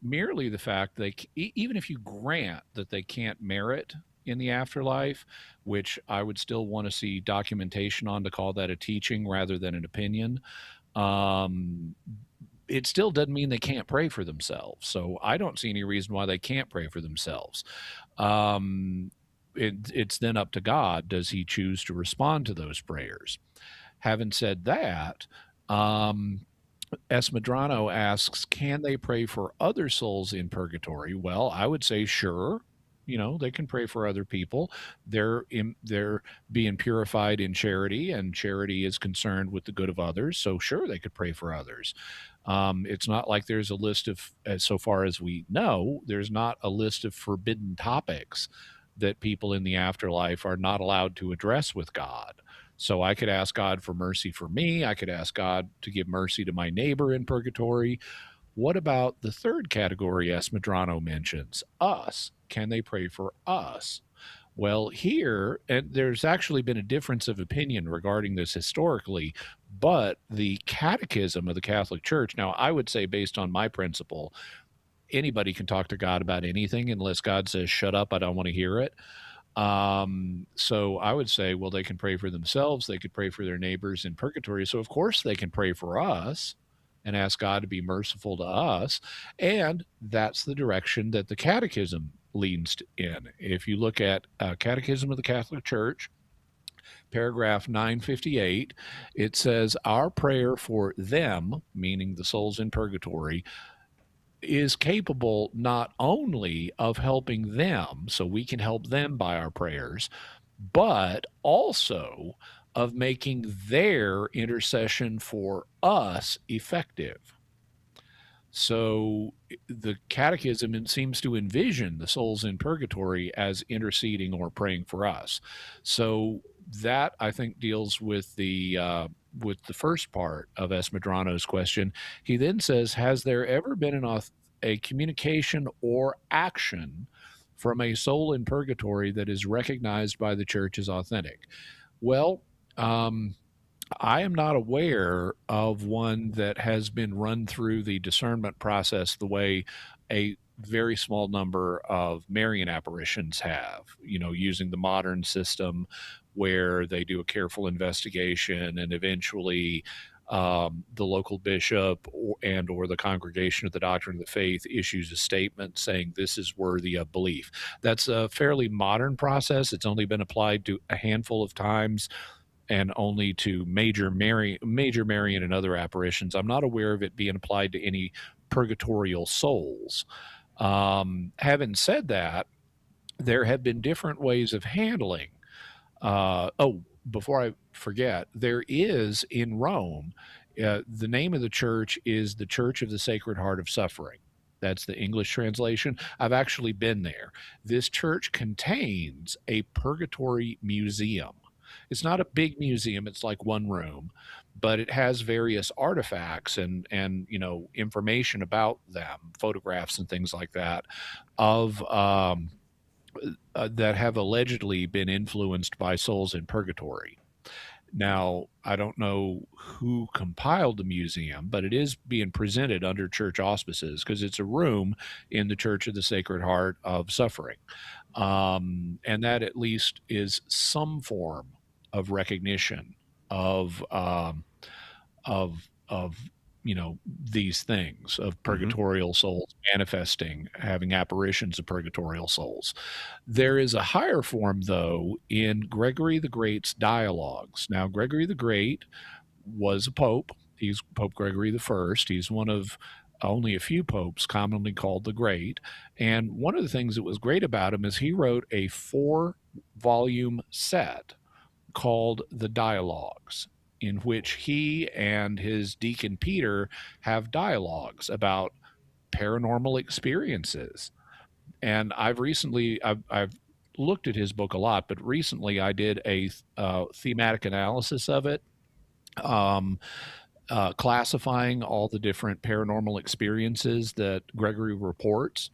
merely the fact even if you grant that they can't merit in the afterlife, which I would still want to see documentation on to call that a teaching rather than an opinion, it still doesn't mean they can't pray for themselves. So I don't see any reason why they can't pray for themselves. It's then up to God. Does he choose to respond to those prayers? Having said that, Esmedrano asks, can they pray for other souls in purgatory? Well, I would say sure. They can pray for other people. They're being purified in charity, and charity is concerned with the good of others. So sure, they could pray for others. It's not like there's a list of, so far as we know, there's not a list of forbidden topics that people in the afterlife are not allowed to address with God. So I could ask God for mercy for me. I could ask God to give mercy to my neighbor in purgatory. What about the third category Esmedrano mentions? Us. Can they pray for us? Well, here, and there's actually been a difference of opinion regarding this historically, but the Catechism of the Catholic Church, now I would say, based on my principle, anybody can talk to God about anything unless God says, shut up, I don't want to hear it. So I would say, well, they can pray for themselves. They could pray for their neighbors in purgatory. So of course they can pray for us and ask God to be merciful to us. And that's the direction that the Catechism leans in. If you look at Catechism of the Catholic Church, paragraph 958, it says, our prayer for them, meaning the souls in purgatory, is capable not only of helping them, so we can help them by our prayers, but also of making their intercession for us effective. So the Catechism seems to envision the souls in purgatory as interceding or praying for us. So that, I think, deals with the first part of Esmedrano's question. He then says, has there ever been a communication or action from a soul in purgatory that is recognized by the church as authentic? Well, I am not aware of one that has been run through the discernment process the way a very small number of Marian apparitions have, using the modern system where they do a careful investigation and eventually the local bishop or the congregation of the doctrine of the faith issues a statement saying this is worthy of belief. That's a fairly modern process. It's only been applied to a handful of times and only to major Marian and other apparitions. I'm not aware of it being applied to any purgatorial souls. Having said that, there have been different ways of handling. Before I forget, there is in Rome, the name of the church is the Church of the Sacred Heart of Suffering. That's the English translation. I've actually been there. This church contains a purgatory museum. It's not a big museum, it's like one room, but it has various artifacts and information about them, photographs and things like that, of that have allegedly been influenced by souls in purgatory. Now, I don't know who compiled the museum, but it is being presented under church auspices because it's a room in the Church of the Sacred Heart of Suffering. And that at least is some form of recognition of these things, of purgatorial souls manifesting, having apparitions of purgatorial souls. There is a higher form, though, in Gregory the Great's dialogues. Now, Gregory the Great was a pope. He's Pope Gregory the First. He's one of only a few popes commonly called the Great. And one of the things that was great about him is he wrote a 4-volume set called the Dialogues, in which he and his deacon Peter have dialogues about paranormal experiences. And I've looked at his book a lot, but recently I did a thematic analysis of it, classifying all the different paranormal experiences that Gregory reports.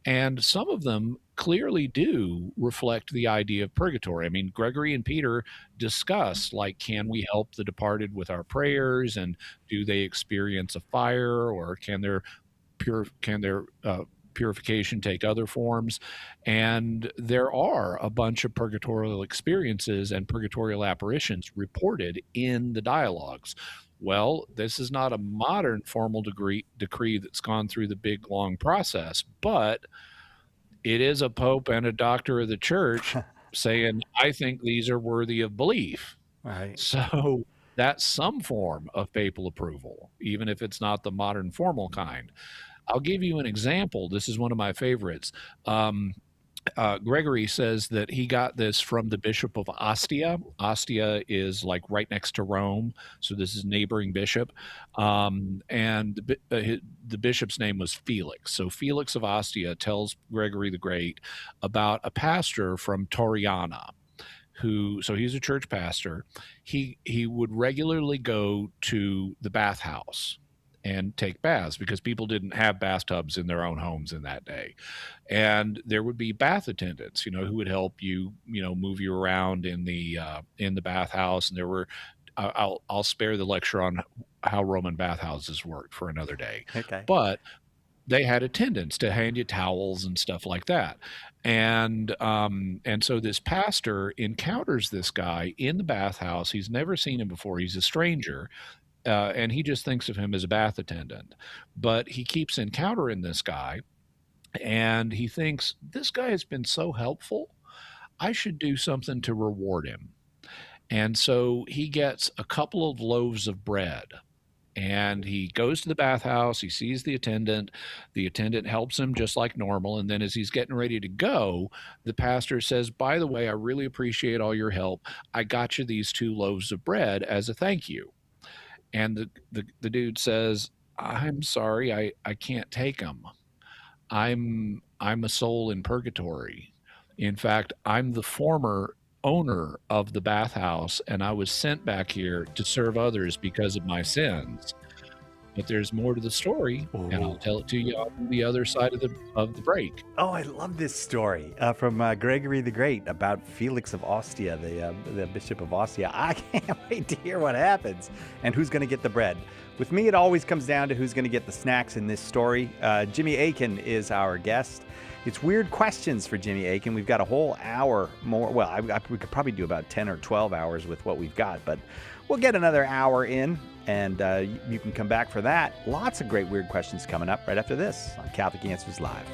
And some of them clearly do reflect the idea of purgatory. I mean, Gregory and Peter discuss, like, can we help the departed with our prayers? And do they experience a fire, or can their purification take other forms? And there are a bunch of purgatorial experiences and purgatorial apparitions reported in the dialogues. Well, this is not a modern formal decree that's gone through the big, long process, but it is a pope and a doctor of the church saying, I think these are worthy of belief. Right. So that's some form of papal approval, even if it's not the modern formal kind. I'll give you an example. This is one of my favorites. Gregory says that he got this from the Bishop of Ostia. Ostia is like right next to Rome, so this is neighboring bishop. And the bishop's name was Felix. So Felix of Ostia tells Gregory the Great about a pastor from Toriana, so he's a church pastor. He would regularly go to the bathhouse and take baths because people didn't have bathtubs in their own homes in that day. And there would be bath attendants, who would help you, move you around in the bathhouse. And there were, I'll spare the lecture on how Roman bathhouses worked for another day. Okay. But they had attendants to hand you towels and stuff like that. And so this pastor encounters this guy in the bathhouse. He's never seen him before. He's a stranger. And he just thinks of him as a bath attendant. But he keeps encountering this guy, and he thinks, this guy has been so helpful, I should do something to reward him. And so he gets a couple of loaves of bread, and he goes to the bathhouse. He sees the attendant. The attendant helps him just like normal. And then as he's getting ready to go, the pastor says, by the way, I really appreciate all your help. I got you these 2 loaves of bread as a thank you. And the dude says, I'm sorry, I can't take them. I'm a soul in purgatory. In fact, I'm the former owner of the bathhouse, and I was sent back here to serve others because of my sins. But there's more to the story, and I'll tell it to you on the other side of the break. Oh, I love this story from Gregory the Great about Felix of Ostia, the Bishop of Ostia. I can't wait to hear what happens and who's going to get the bread. With me, it always comes down to who's going to get the snacks in this story. Jimmy Akin is our guest. It's weird questions for Jimmy Akin. We've got a whole hour more. Well, we could probably do about 10 or 12 hours with what we've got, but we'll get another hour in. And you can come back for that. Lots of great weird questions coming up right after this on Catholic Answers Live.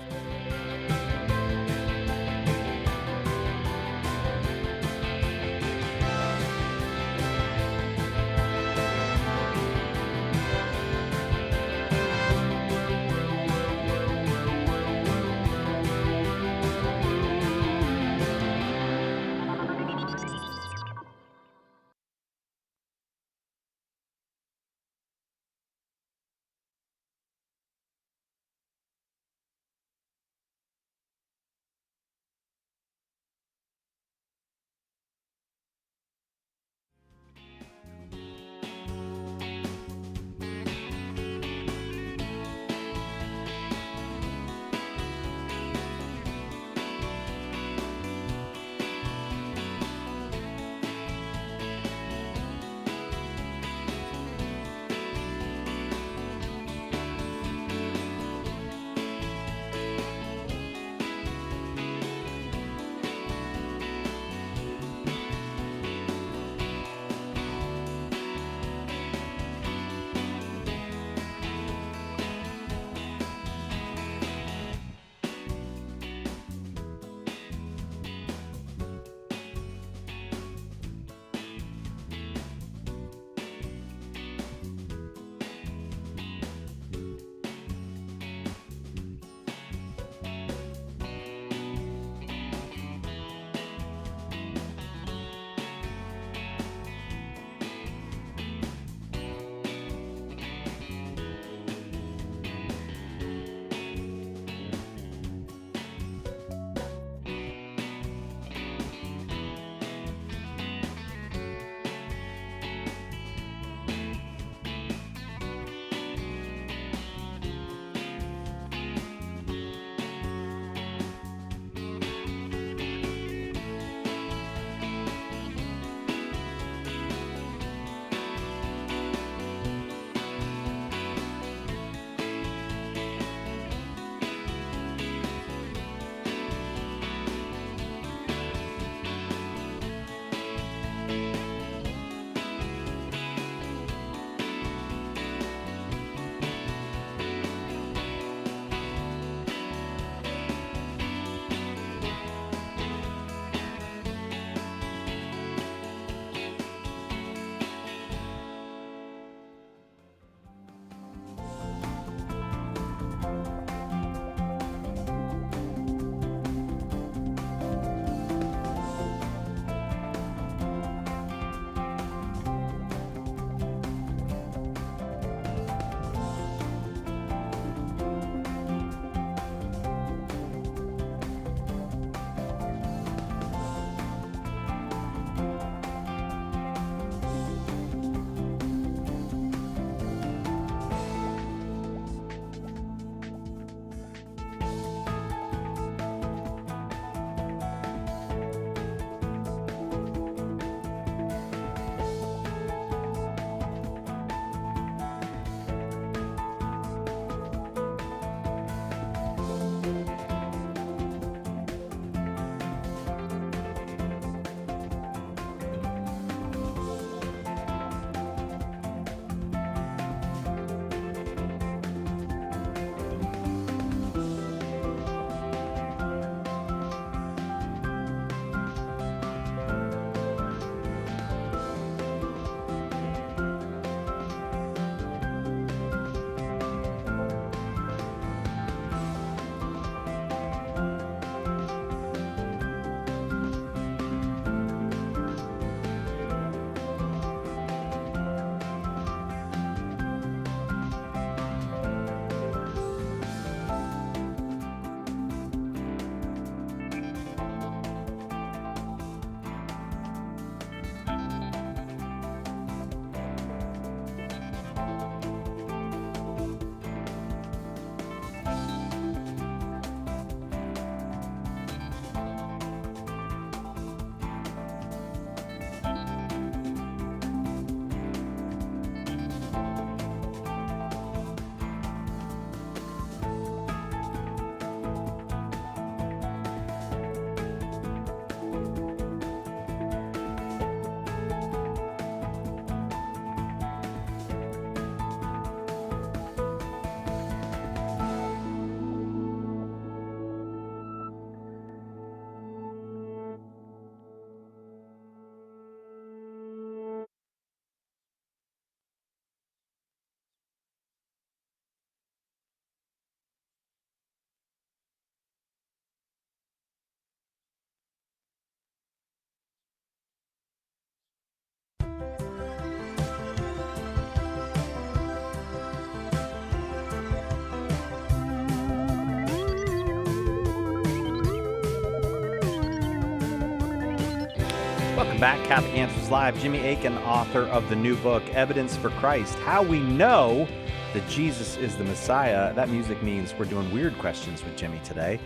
Welcome back, Catholic Answers Live. Jimmy Akin, author of the new book, Evidence for Christ, How We Know That Jesus is the Messiah. That music means we're doing weird questions with Jimmy today.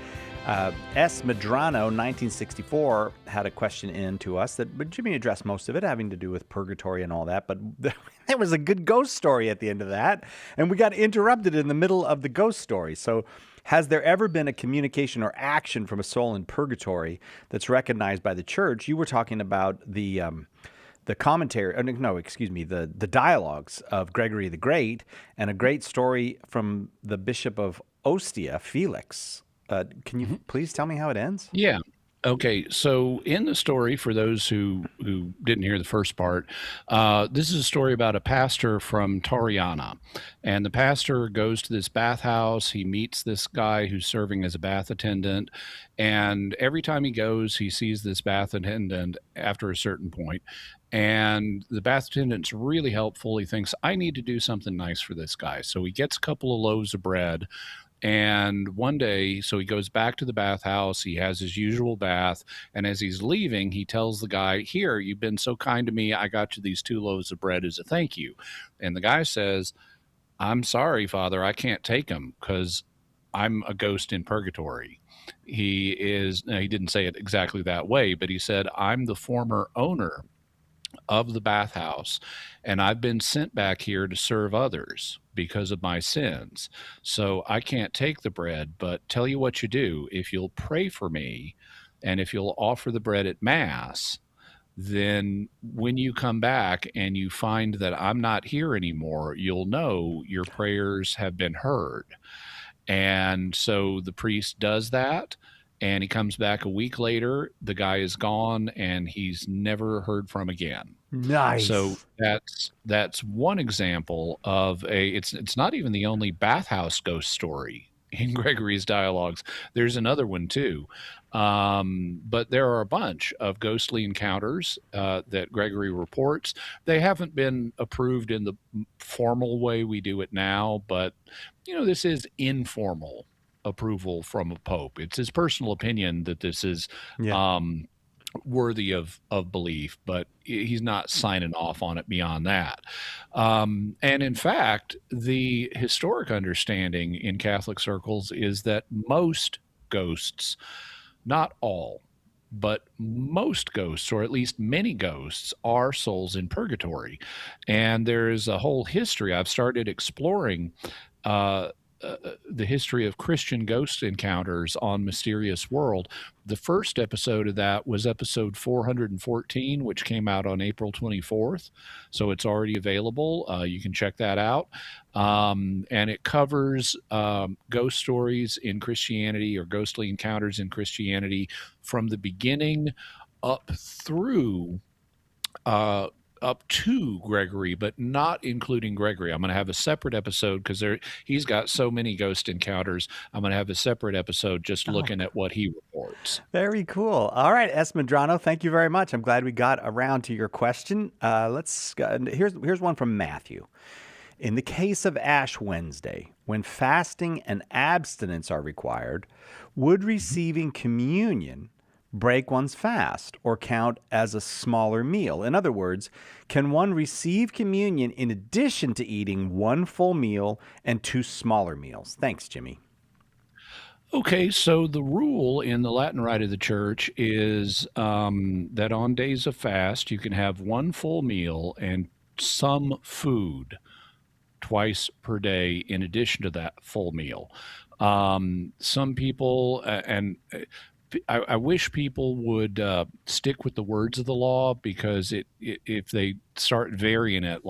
S. Medrano, 1964, had a question in to us but Jimmy addressed most of it, having to do with purgatory and all that, but there was a good ghost story at the end of that, and we got interrupted in the middle of the ghost story. So has there ever been a communication or action from a soul in purgatory that's recognized by the church? You were talking about the commentary, the dialogues of Gregory the Great, and a great story from the Bishop of Ostia, Felix. Can you please tell me how it ends? Yeah. Okay, so in the story, for those who didn't hear the first part, this is a story about a pastor from Toriana. And the pastor goes to this bathhouse. He meets this guy who's serving as a bath attendant. And every time he goes, he sees this bath attendant after a certain point. And the bath attendant's really helpful. He thinks, I need to do something nice for this guy. So he gets a couple of loaves of bread. And one day, so he goes back to the bathhouse, he has his usual bath, and as he's leaving, he tells the guy, here, you've been so kind to me, I got you these 2 loaves of bread as a thank you. And the guy says, I'm sorry, Father, I can't take them because I'm a ghost in purgatory. He didn't say it exactly that way, but he said, I'm the former owner of the bathhouse, and I've been sent back here to serve others because of my sins. So I can't take the bread, but tell you what you do. If you'll pray for me, and if you'll offer the bread at Mass, then when you come back and you find that I'm not here anymore, you'll know your prayers have been heard. And so the priest does that. And he comes back a week later, the guy is gone, and he's never heard from again. Nice. So that's one example of it's not even the only bathhouse ghost story in Gregory's dialogues. There's another one too. But there are a bunch of ghostly encounters that Gregory reports. They haven't been approved in the formal way we do it now, but this is informal approval from a pope. It's his personal opinion that this is worthy of belief, but he's not signing off on it beyond that. And in fact, the historic understanding in Catholic circles is that most ghosts, not all, but most ghosts, or at least many ghosts, are souls in purgatory. And there's a whole history. I've started exploring the history of Christian ghost encounters on Mysterious World. The first episode of that was episode 414, which came out on April 24th. So it's already available. You can check that out. And it covers ghost stories in Christianity, or ghostly encounters in Christianity, from the beginning up through up to Gregory, but not including Gregory. I'm going to have a separate episode because he's got so many ghost encounters. I'm going to have a separate episode just looking at what he reports. Very cool. All right, S. Medrano, thank you very much. I'm glad we got around to your question. Here's one from Matthew. In the case of Ash Wednesday, when fasting and abstinence are required, would receiving communion break one's fast or count as a smaller meal? In other words, can one receive communion in addition to eating 1 full meal and 2 smaller meals? Thanks, Jimmy. Okay, so the rule in the Latin Rite of the Church is that on days of fast, you can have 1 full meal and some food twice per day in addition to that full meal. Some people, I wish people would stick with the words of the law, because if they start varying it,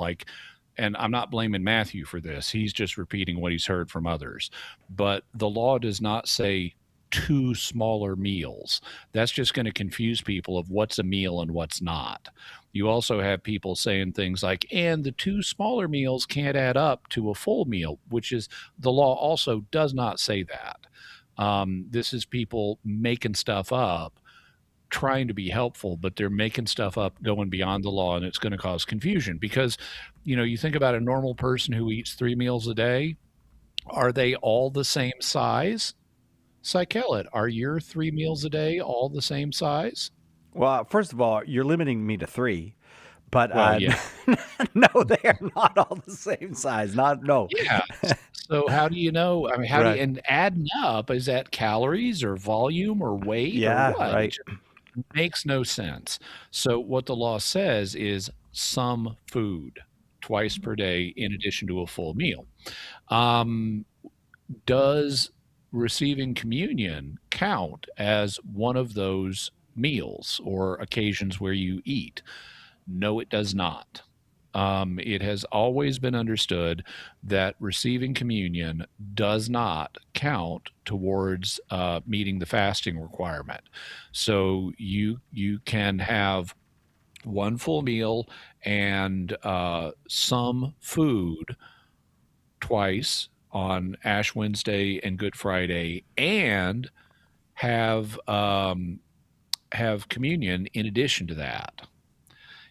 and I'm not blaming Matthew for this, he's just repeating what he's heard from others, but the law does not say 2 smaller meals. That's just going to confuse people of what's a meal and what's not. You also have people saying things like, and the 2 smaller meals can't add up to a full meal, which is, the law also does not say that. This is people making stuff up, trying to be helpful, but they're making stuff up going beyond the law, and it's going to cause confusion. Because, you think about a normal person who eats 3 meals a day. Are they all the same size? Psychelit, are your 3 meals a day all the same size? Well, first of all, you're limiting me to 3, but Well, yeah. no, they are not all the same size. No. Yeah. So how do you know? I mean, how do you, Right. and adding up, is that calories or volume or weight or Yeah, what? It right. just makes no sense. So what the law says is some food twice per day in addition to a full meal. Um, does receiving communion count as one of those meals or occasions where you eat? No, it does not. It has always been understood that receiving communion does not count towards meeting the fasting requirement. So you can have one full meal and some food twice on Ash Wednesday and Good Friday, and have communion in addition to that.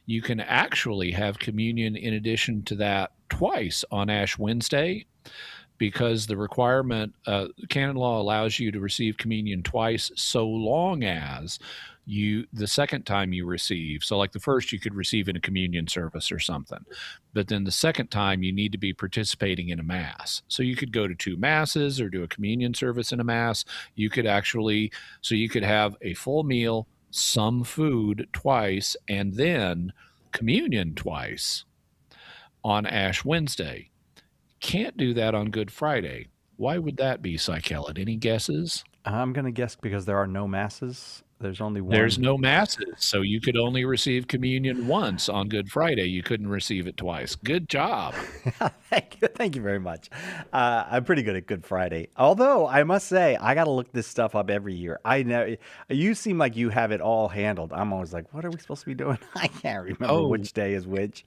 You can actually have communion in addition to that twice on Ash Wednesday, because the requirement, canon law allows you to receive communion twice so long as the second time you receive, so like the first you could receive in a communion service or something, but then the second time you need to be participating in a mass. So you could go to 2 masses or do a communion service and a mass. You could have a full meal, some food twice, and then communion twice on Ash Wednesday. Can't do that on Good Friday. Why would that be, Psychellid? Any guesses? I'm going to guess because there are no masses. There's only one. There's no masses, so you could only receive communion once on Good Friday. You couldn't receive it twice. Good job. Thank you very much. I'm pretty good at Good Friday. Although I must say, I got to look this stuff up every year. You seem like you have it all handled. I'm always like, what are we supposed to be doing? I can't remember which day is which.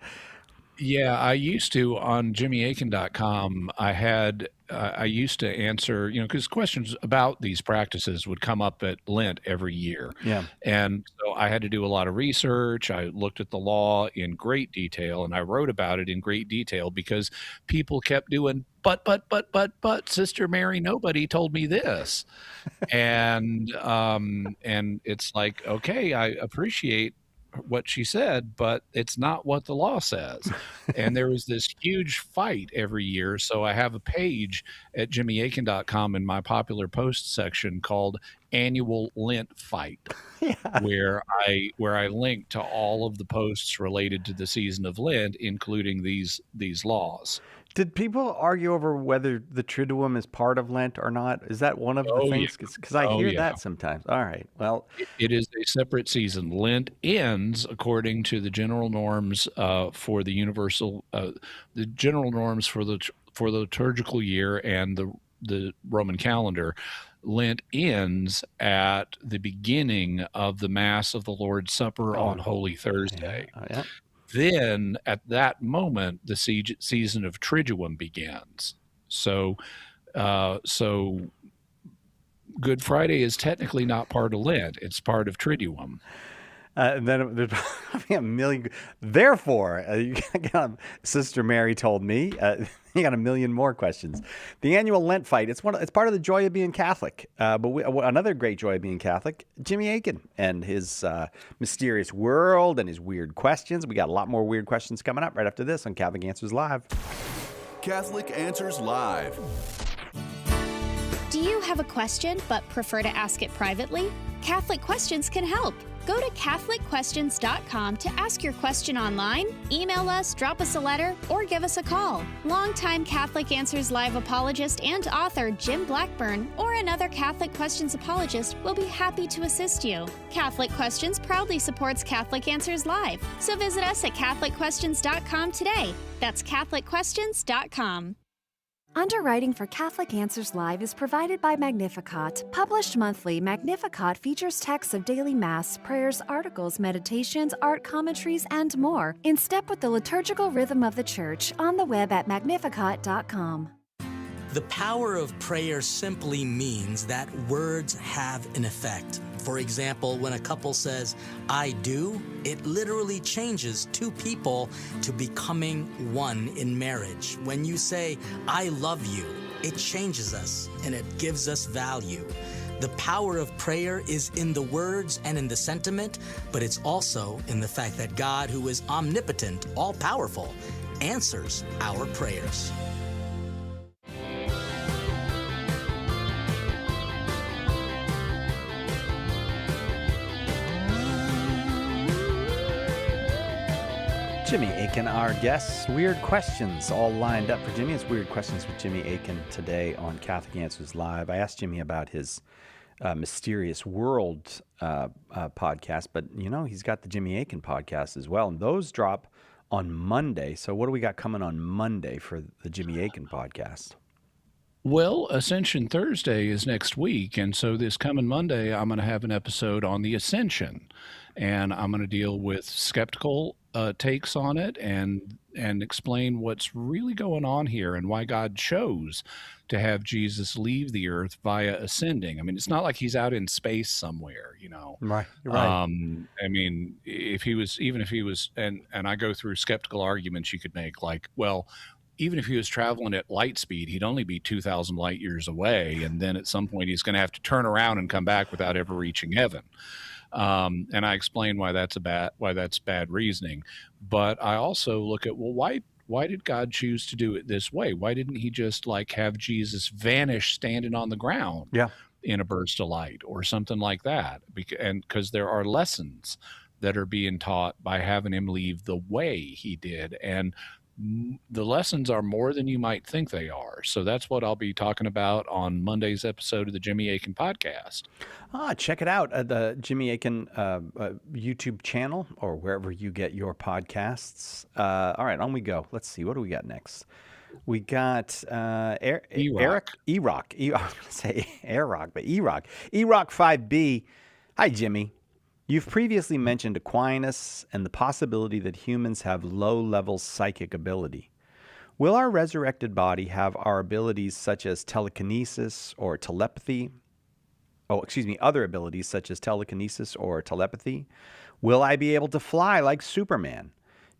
Yeah, I used to on jimmyakin.com. I used to answer, because questions about these practices would come up at Lent every year. Yeah. And so I had to do a lot of research. I looked at the law in great detail, and I wrote about it in great detail because people kept doing, but, Sister Mary, nobody told me this. And it's like, okay, I appreciate what she said, but it's not what the law says. And there was this huge fight every year. So I have a page at jimmyakin.com in my popular post section called Annual Lent Fight, where I link to all of the posts related to the season of Lent, including these laws. Did people argue over whether the Triduum is part of Lent or not? Is that one of the things? Because I hear that sometimes. All right. Well, it is a separate season. Lent ends according to the general norms for the universal, the general norms for the liturgical year and the Roman calendar. Lent ends at the beginning of the Mass of the Lord's Supper on Holy Thursday. Yeah. Then at that moment, the season of Triduum begins. So Good Friday is technically not part of Lent. It's part of Triduum. And then there's probably a million. Therefore, Sister Mary told me, you got a million more questions. The annual Lent fight, it's part of the joy of being Catholic. But another great joy of being Catholic, Jimmy Akin and his mysterious world and his weird questions. We got a lot more weird questions coming up right after this on Catholic Answers Live. Catholic Answers Live. Do you have a question but prefer to ask it privately? Catholic Questions can help. Go to CatholicQuestions.com to ask your question online, email us, drop us a letter, or give us a call. Longtime Catholic Answers Live apologist and author Jim Blackburn or another Catholic Questions apologist will be happy to assist you. Catholic Questions proudly supports Catholic Answers Live, so visit us at CatholicQuestions.com today. That's CatholicQuestions.com. Underwriting for Catholic Answers Live is provided by Magnificat. Published monthly, Magnificat features texts of daily Mass, prayers, articles, meditations, art commentaries, and more, in step with the liturgical rhythm of the Church, on the web at magnificat.com. The power of prayer simply means that words have an effect. For example, when a couple says, I do, it literally changes two people to becoming one in marriage. When you say, I love you, it changes us and it gives us value. The power of prayer is in the words and in the sentiment, but it's also in the fact that God, who is omnipotent, all-powerful, answers our prayers. Jimmy Akin, our guests. Weird questions all lined up for Jimmy. It's Weird Questions with Jimmy Akin today on Catholic Answers Live. I asked Jimmy about his Mysterious World podcast, but he's got the Jimmy Akin podcast as well, and those drop on Monday. So what do we got coming on Monday for the Jimmy Akin podcast? Well, Ascension Thursday is next week, and so this coming Monday, I'm going to have an episode on the Ascension, and I'm going to deal with skeptical takes on it and explain what's really going on here and why God chose to have Jesus leave the earth via ascending. I mean, it's not like he's out in space somewhere, Right. Right. I mean, if he was, and I go through skeptical arguments you could make, like, well, even if he was traveling at light speed, he'd only be 2,000 light years away, and then at some point he's going to have to turn around and come back without ever reaching heaven. And I explain why that's bad reasoning. But I also look at, well, why did God choose to do it this way? Why didn't he just have Jesus vanish standing on the ground in a burst of light or something like that? Because there are lessons that are being taught by having him leave the way he did. And the lessons are more than you might think they are. So that's what I'll be talking about on Monday's episode of the Jimmy Akin podcast. Check it out at the Jimmy Akin YouTube channel or wherever you get your podcasts. All right, on we go. Let's see. What do we got next? We got Eric. E-Rock. I was going to say Air-Rock, but E-Rock. E-Rock 5B. Hi, Jimmy. You've previously mentioned Aquinas and the possibility that humans have low-level psychic ability. Will our resurrected body have our abilities such as telekinesis or telepathy? Other abilities such as telekinesis or telepathy? Will I be able to fly like Superman?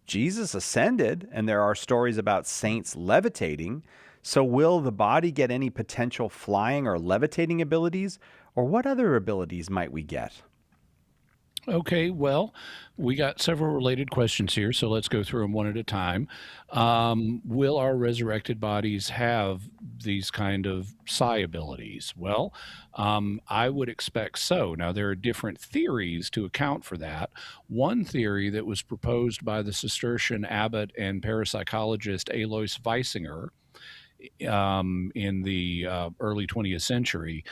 Jesus ascended, and there are stories about saints levitating. So will the body get any potential flying or levitating abilities? Or what other abilities might we get? Okay, well, we got several related questions here, so let's go through them one at a time. Will our resurrected bodies have these kind of psi abilities? Well, I would expect so. Now, there are different theories to account for that. One theory that was proposed by the Cistercian abbot and parapsychologist Alois Weisinger in the early 20th century,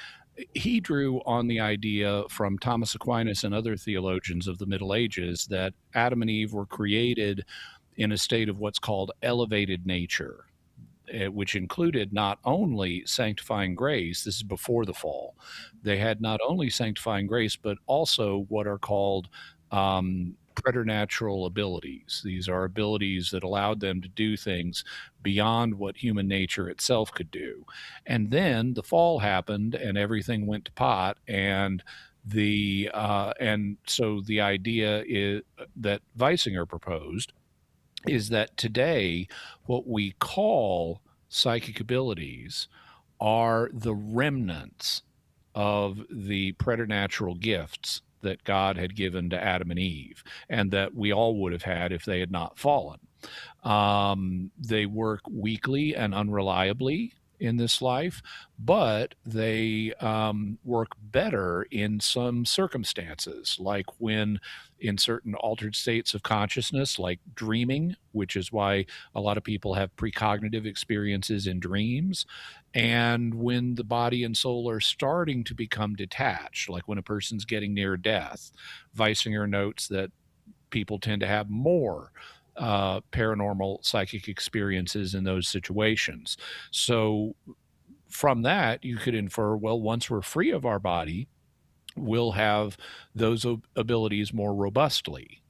he drew on the idea from Thomas Aquinas and other theologians of the Middle Ages that Adam and Eve were created in a state of what's called elevated nature, which included not only sanctifying grace, this is before the fall, they had not only sanctifying grace, but also what are called preternatural abilities. These are abilities that allowed them to do things beyond what human nature itself could do. And then the fall happened and everything went to pot, and so the idea is that Weisinger proposed is that today what we call psychic abilities are the remnants of the preternatural gifts that God had given to Adam and Eve, and that we all would have had if they had not fallen. They work weakly and unreliably in this life, but they work better in some circumstances, like when in certain altered states of consciousness, like dreaming, which is why a lot of people have precognitive experiences in dreams, and when the body and soul are starting to become detached, like when a person's getting near death. Weisinger notes that people tend to have more paranormal psychic experiences in those situations. So from that, you could infer, well, once we're free of our body, we'll have those abilities more robustly,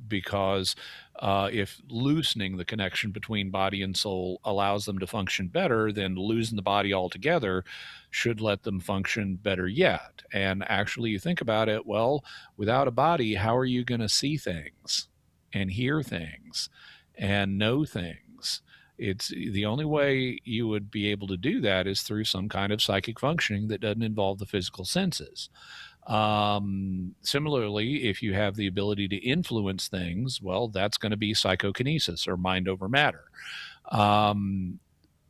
because if loosening the connection between body and soul allows them to function better, then losing the body altogether should let them function better yet. And actually, you think about it, well, without a body, how are you going to see things and hear things and know things It's the only way you would be able to do that is through some kind of psychic functioning that doesn't involve the physical senses. Similarly, if you have the ability to influence things, well, that's going to be psychokinesis or mind over matter. And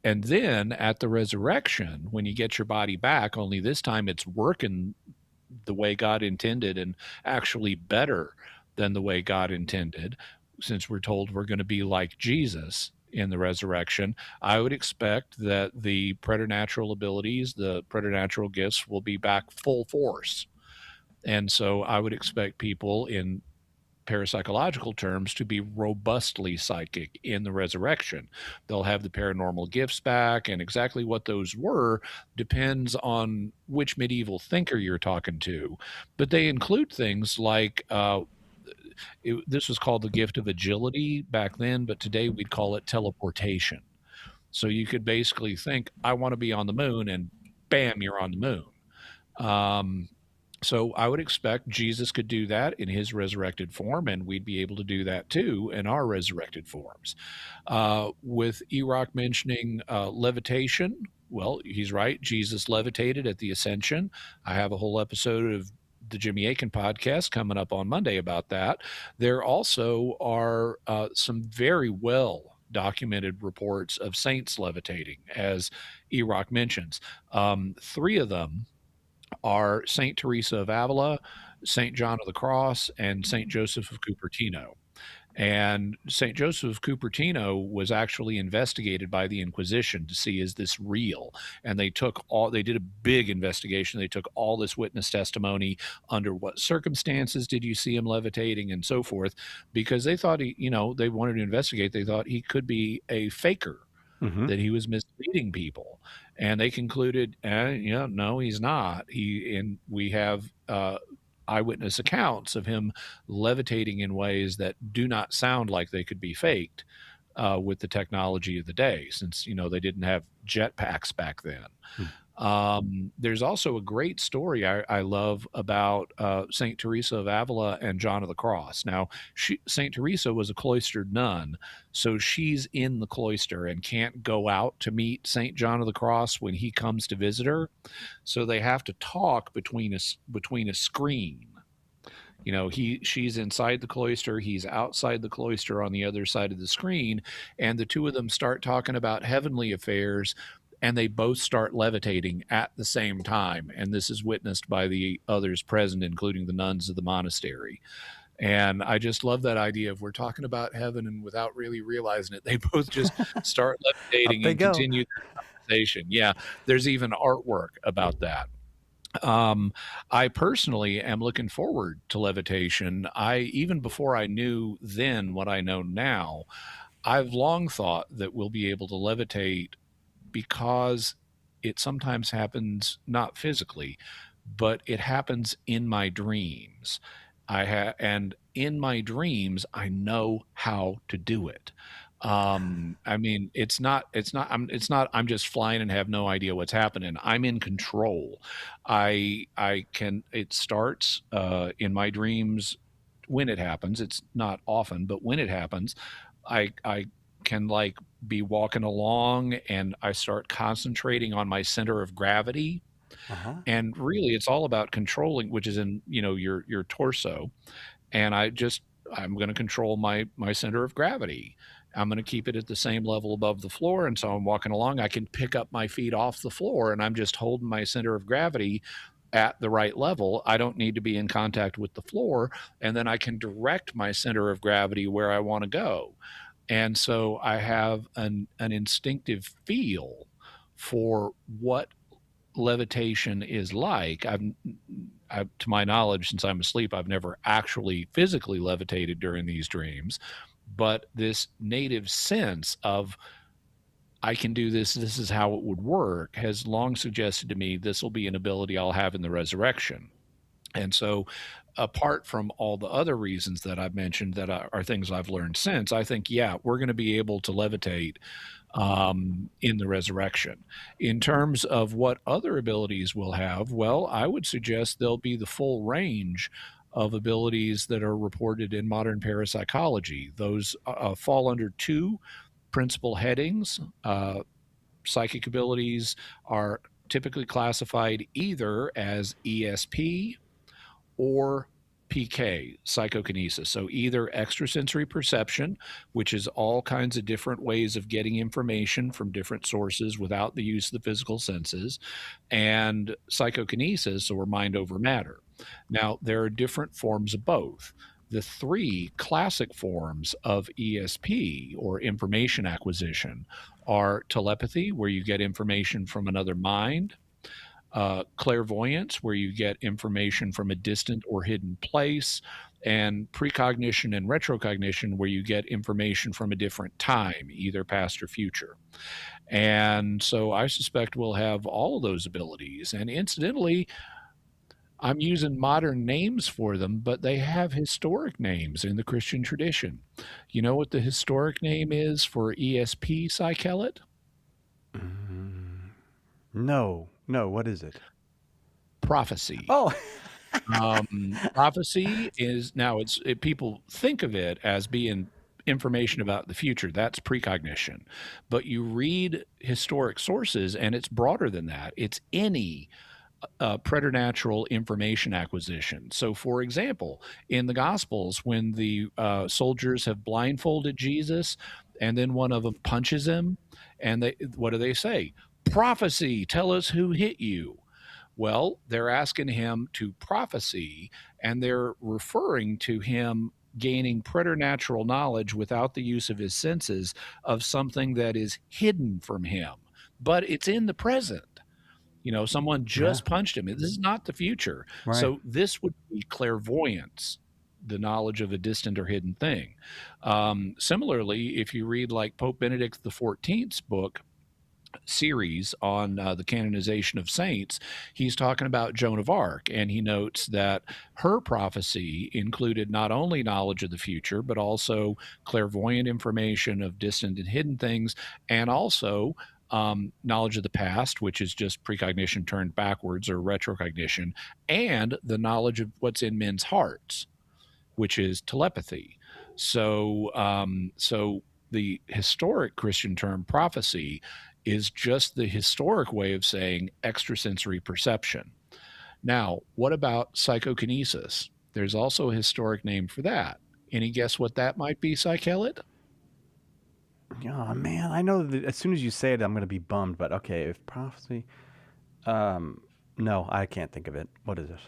then at the resurrection, when you get your body back, only this time it's working the way God intended and actually better than the way God intended, since we're told we're going to be like Jesus in the resurrection, I would expect that the preternatural abilities, the preternatural gifts will be back full force. And so I would expect people in parapsychological terms to be robustly psychic in the resurrection. They'll have the paranormal gifts back, and exactly what those were depends on which medieval thinker you're talking to. But they include things like this was called the gift of agility back then, but today we'd call it teleportation. So you could basically think, I want to be on the moon, and bam, you're on the moon. So I would expect Jesus could do that in his resurrected form, and we'd be able to do that too in our resurrected forms. With Erock mentioning levitation, well, he's right. Jesus levitated at the Ascension. I have a whole episode of the Jimmy Akin podcast coming up on Monday about that. There also are some very well documented reports of saints levitating, as Erock mentions. 3 of them are Saint Teresa of Avila, Saint John of the Cross, and Saint Joseph of Cupertino. And St. Joseph of Cupertino was actually investigated by the Inquisition to see, is this real? And they did a big investigation. They took all this witness testimony, under what circumstances did you see him levitating and so forth, because they thought they wanted to investigate. They thought he could be a faker, that he was misleading people. And they concluded, no, he's not. We have eyewitness accounts of him levitating in ways that do not sound like they could be faked with the technology of the day, since they didn't have jetpacks back then. There's also a great story I love about Saint Teresa of Avila and John of the Cross. Now, Saint Teresa was a cloistered nun, so she's in the cloister and can't go out to meet Saint John of the Cross when he comes to visit her. So they have to talk between a screen. She's inside the cloister, he's outside the cloister on the other side of the screen, and the two of them start talking about heavenly affairs, and they both start levitating at the same time. And this is witnessed by the others present, including the nuns of the monastery. And I just love that idea of, we're talking about heaven, and without really realizing it, they both just start levitating and continue their conversation. Yeah, there's even artwork about that. I personally am looking forward to levitation. Even before I knew then what I know now, I've long thought that we'll be able to levitate, because it sometimes happens not physically, but it happens in my dreams. And in my dreams, I know how to do it. It's not I'm just flying and have no idea what's happening. I'm in control. It starts in my dreams when it happens. It's not often, but when it happens, I can be walking along, and I start concentrating on my center of gravity. And really it's all about controlling, which is in your torso. And I'm going to control my center of gravity. I'm going to keep it at the same level above the floor. And so I'm walking along, I can pick up my feet off the floor, and I'm just holding my center of gravity at the right level. I don't need to be in contact with the floor. And then I can direct my center of gravity where I want to go. And so I have an instinctive feel for what levitation is like. To my knowledge, since I'm asleep, I've never actually physically levitated during these dreams, but this native sense of, I can do this is how it would work, has long suggested to me this will be an ability I'll have in the resurrection. And so, apart from all the other reasons that I've mentioned that are things I've learned since, I think, we're going to be able to levitate in the resurrection. In terms of what other abilities we'll have, well, I would suggest there'll be the full range of abilities that are reported in modern parapsychology. Those fall under 2 principal headings. Psychic abilities are typically classified either as ESP or PK, psychokinesis. So either extrasensory perception, which is all kinds of different ways of getting information from different sources without the use of the physical senses, and psychokinesis, or mind over matter. Now, there are different forms of both. The three classic forms of ESP, or information acquisition, are telepathy, where you get information from another mind; clairvoyance, where you get information from a distant or hidden place; and precognition and retrocognition, where you get information from a different time, either past or future. And so I suspect we'll have all of those abilities. And incidentally, I'm using modern names for them, but they have historic names in the Christian tradition. You know what the historic name is for ESP, Psychelet? No, what is it? Prophecy. Oh, Prophecy is, now people think of it as being information about the future. That's precognition. But you read historic sources and it's broader than that. It's any preternatural information acquisition. So, for example, in the Gospels, when the soldiers have blindfolded Jesus and then one of them punches him, and what do they say? Prophecy, tell us who hit you. Well, they're asking him to prophecy, and they're referring to him gaining preternatural knowledge without the use of his senses of something that is hidden from him, but it's in the present. Someone just punched him. This is not the future. Right. So this would be clairvoyance, the knowledge of a distant or hidden thing. Similarly, if you read like Pope Benedict XIV's book, series on the canonization of saints, he's talking about Joan of Arc, and he notes that her prophecy included not only knowledge of the future, but also clairvoyant information of distant and hidden things, and also knowledge of the past, which is just precognition turned backwards, or retrocognition, and the knowledge of what's in men's hearts, which is telepathy. So the historic Christian term prophecy is just the historic way of saying extrasensory perception. Now, what about psychokinesis? There's also a historic name for that. Any guess what that might be, Psychelet? Oh, man, I know that as soon as you say it, I'm going to be bummed, but okay, if prophecy... no, I can't think of it. What is it?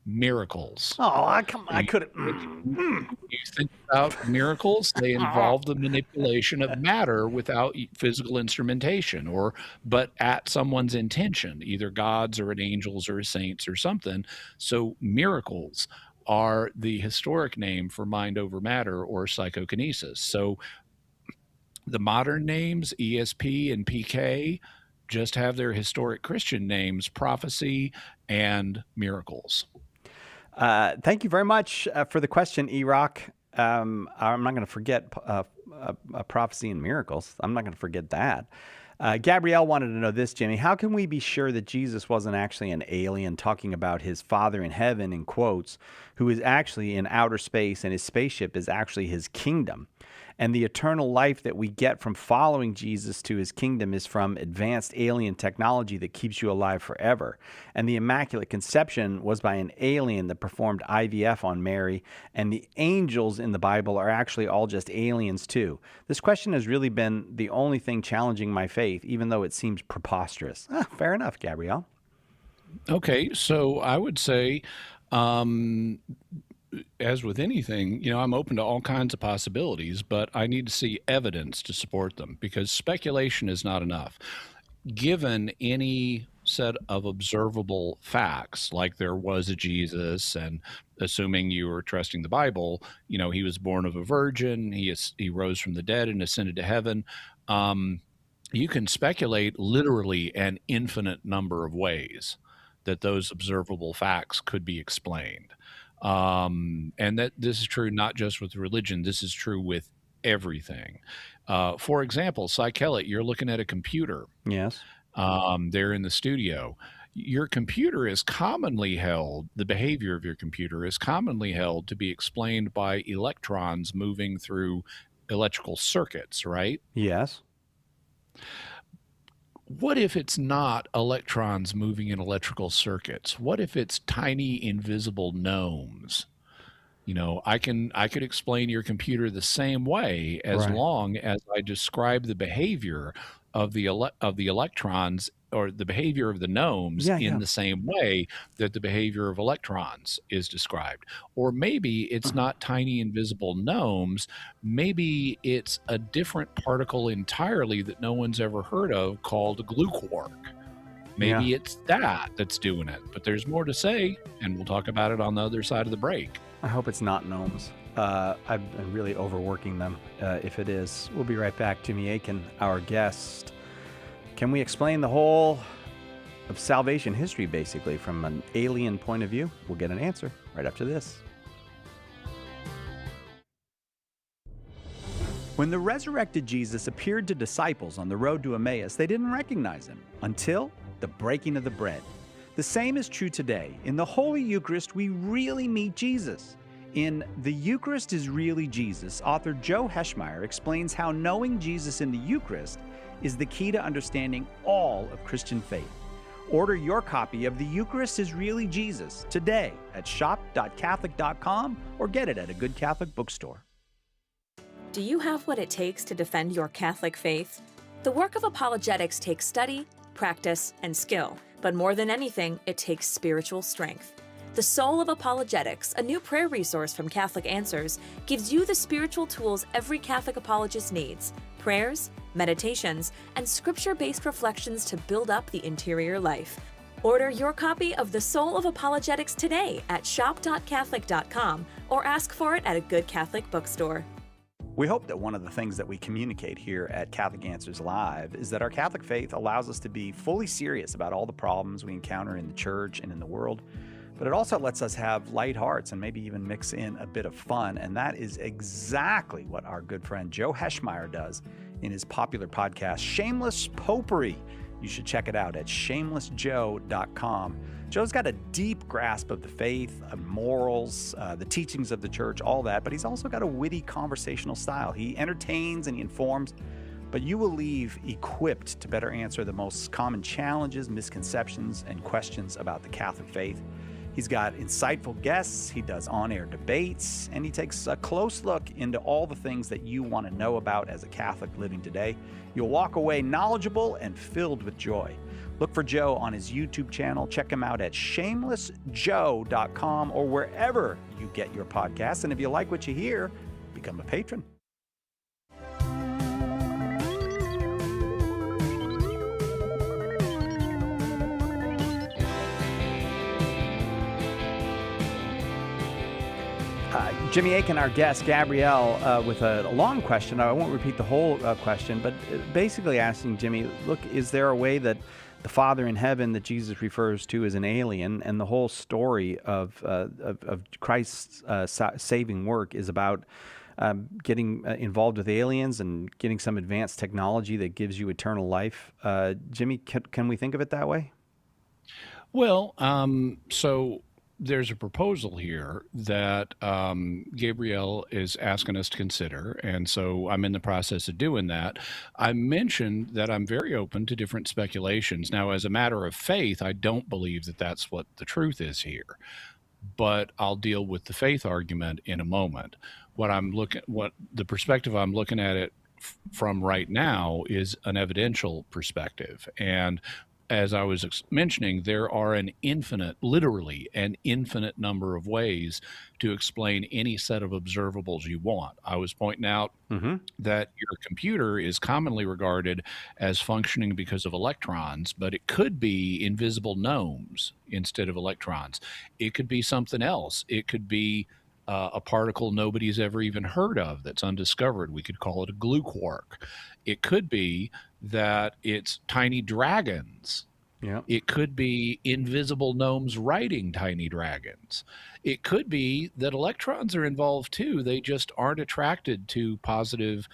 Miracles. Oh, I could... You think about miracles, they involve the manipulation of matter without physical instrumentation, but at someone's intention, either God's or an angel's or a saint's or something. So miracles are the historic name for mind over matter, or psychokinesis. So the modern names, ESP and PK, just have their historic Christian names, prophecy and miracles. Thank you very much for the question, E-Rock. I'm not going to forget prophecy and miracles. I'm not going to forget that. Gabrielle wanted to know this, Jimmy. How can we be sure that Jesus wasn't actually an alien talking about his Father in heaven, in quotes, who is actually in outer space, and his spaceship is actually his kingdom? And the eternal life that we get from following Jesus to his kingdom is from advanced alien technology that keeps you alive forever. And the Immaculate Conception was by an alien that performed IVF on Mary. And the angels in the Bible are actually all just aliens too. This question has really been the only thing challenging my faith, even though it seems preposterous. Fair enough, Gabrielle. Okay, so I would say, as with anything, I'm open to all kinds of possibilities, but I need to see evidence to support them, because speculation is not enough. Given any set of observable facts, like there was a Jesus, and assuming you were trusting the Bible, he was born of a virgin, he rose from the dead and ascended to heaven. You can speculate literally an infinite number of ways that those observable facts could be explained. And that this is true not just with religion, this is true with everything. For example, Psychelet, you're looking at a computer. Yes. There in the studio. Your computer is commonly held, the behavior of your computer is commonly held to be explained by electrons moving through electrical circuits, right? Yes. What if it's not electrons moving in electrical circuits? What if it's tiny invisible gnomes? I could explain your computer the same way as Right. long as I describe the behavior of the electrons, or the behavior of the gnomes, Yeah, in yeah. the same way that the behavior of electrons is described. Or maybe it's not tiny invisible gnomes. Maybe it's a different particle entirely that no one's ever heard of, called a glue quark. Yeah. Maybe it's that's doing it. But there's more to say, and we'll talk about it on the other side of the break. I hope it's not gnomes. I've been really overworking them. If it is, we'll be right back. Jimmy Akin, our guest. Can we explain the whole of salvation history, basically, from an alien point of view? We'll get an answer right after this. When the resurrected Jesus appeared to disciples on the road to Emmaus, they didn't recognize him until the breaking of the bread. The same is true today. In the Holy Eucharist, we really meet Jesus. In The Eucharist is Really Jesus, author Joe Heschmeyer explains how knowing Jesus in the Eucharist is the key to understanding all of Christian faith. Order your copy of The Eucharist is Really Jesus today at shop.catholic.com or get it at a good Catholic bookstore. Do you have what it takes to defend your Catholic faith? The work of apologetics takes study, practice, and skill, but more than anything, it takes spiritual strength. The Soul of Apologetics, a new prayer resource from Catholic Answers, gives you the spiritual tools every Catholic apologist needs: prayers, meditations, and scripture-based reflections to build up the interior life. Order your copy of The Soul of Apologetics today at shop.catholic.com or ask for it at a good Catholic bookstore. We hope that one of the things that we communicate here at Catholic Answers Live is that our Catholic faith allows us to be fully serious about all the problems we encounter in the church and in the world, but it also lets us have light hearts and maybe even mix in a bit of fun, and that is exactly what our good friend Joe Heschmeyer does in his popular podcast, Shameless Popery. You should check it out at shamelessjoe.com. Joe's got a deep grasp of the faith, morals, the teachings of the church, all that, but he's also got a witty conversational style. He entertains and he informs, but you will leave equipped to better answer the most common challenges, misconceptions, and questions about the Catholic faith. He's got insightful guests, he does on-air debates, and he takes a close look into all the things that you want to know about as a Catholic living today. You'll walk away knowledgeable and filled with joy. Look for Joe on his YouTube channel. Check him out at shamelessjoe.com or wherever you get your podcasts. And if you like what you hear, become a patron. Jimmy Akin, our guest, Gabrielle, with a long question. I won't repeat the whole question, but basically asking Jimmy, look, is there a way that the Father in heaven that Jesus refers to as an alien, and the whole story of Christ's saving work is about getting involved with aliens and getting some advanced technology that gives you eternal life? Jimmy, can we think of it that way? Well, so there's a proposal here that Gabrielle is asking us to consider, and so I'm in the process of doing that. I mentioned that I'm very open to different speculations. Now, as a matter of faith, I don't believe that that's what the truth is here, but I'll deal with the faith argument in a moment. What the perspective I'm looking at it from right now is an evidential perspective, and as I was mentioning, there are literally an infinite number of ways to explain any set of observables you want. I was pointing out that your computer is commonly regarded as functioning because of electrons, but it could be invisible gnomes instead of electrons. It could be something else. It could be a particle nobody's ever even heard of that's undiscovered. We could call it a glue quark. It could be that it's tiny dragons. Yeah. It could be invisible gnomes riding tiny dragons. It could be that electrons are involved too. They just aren't attracted to positive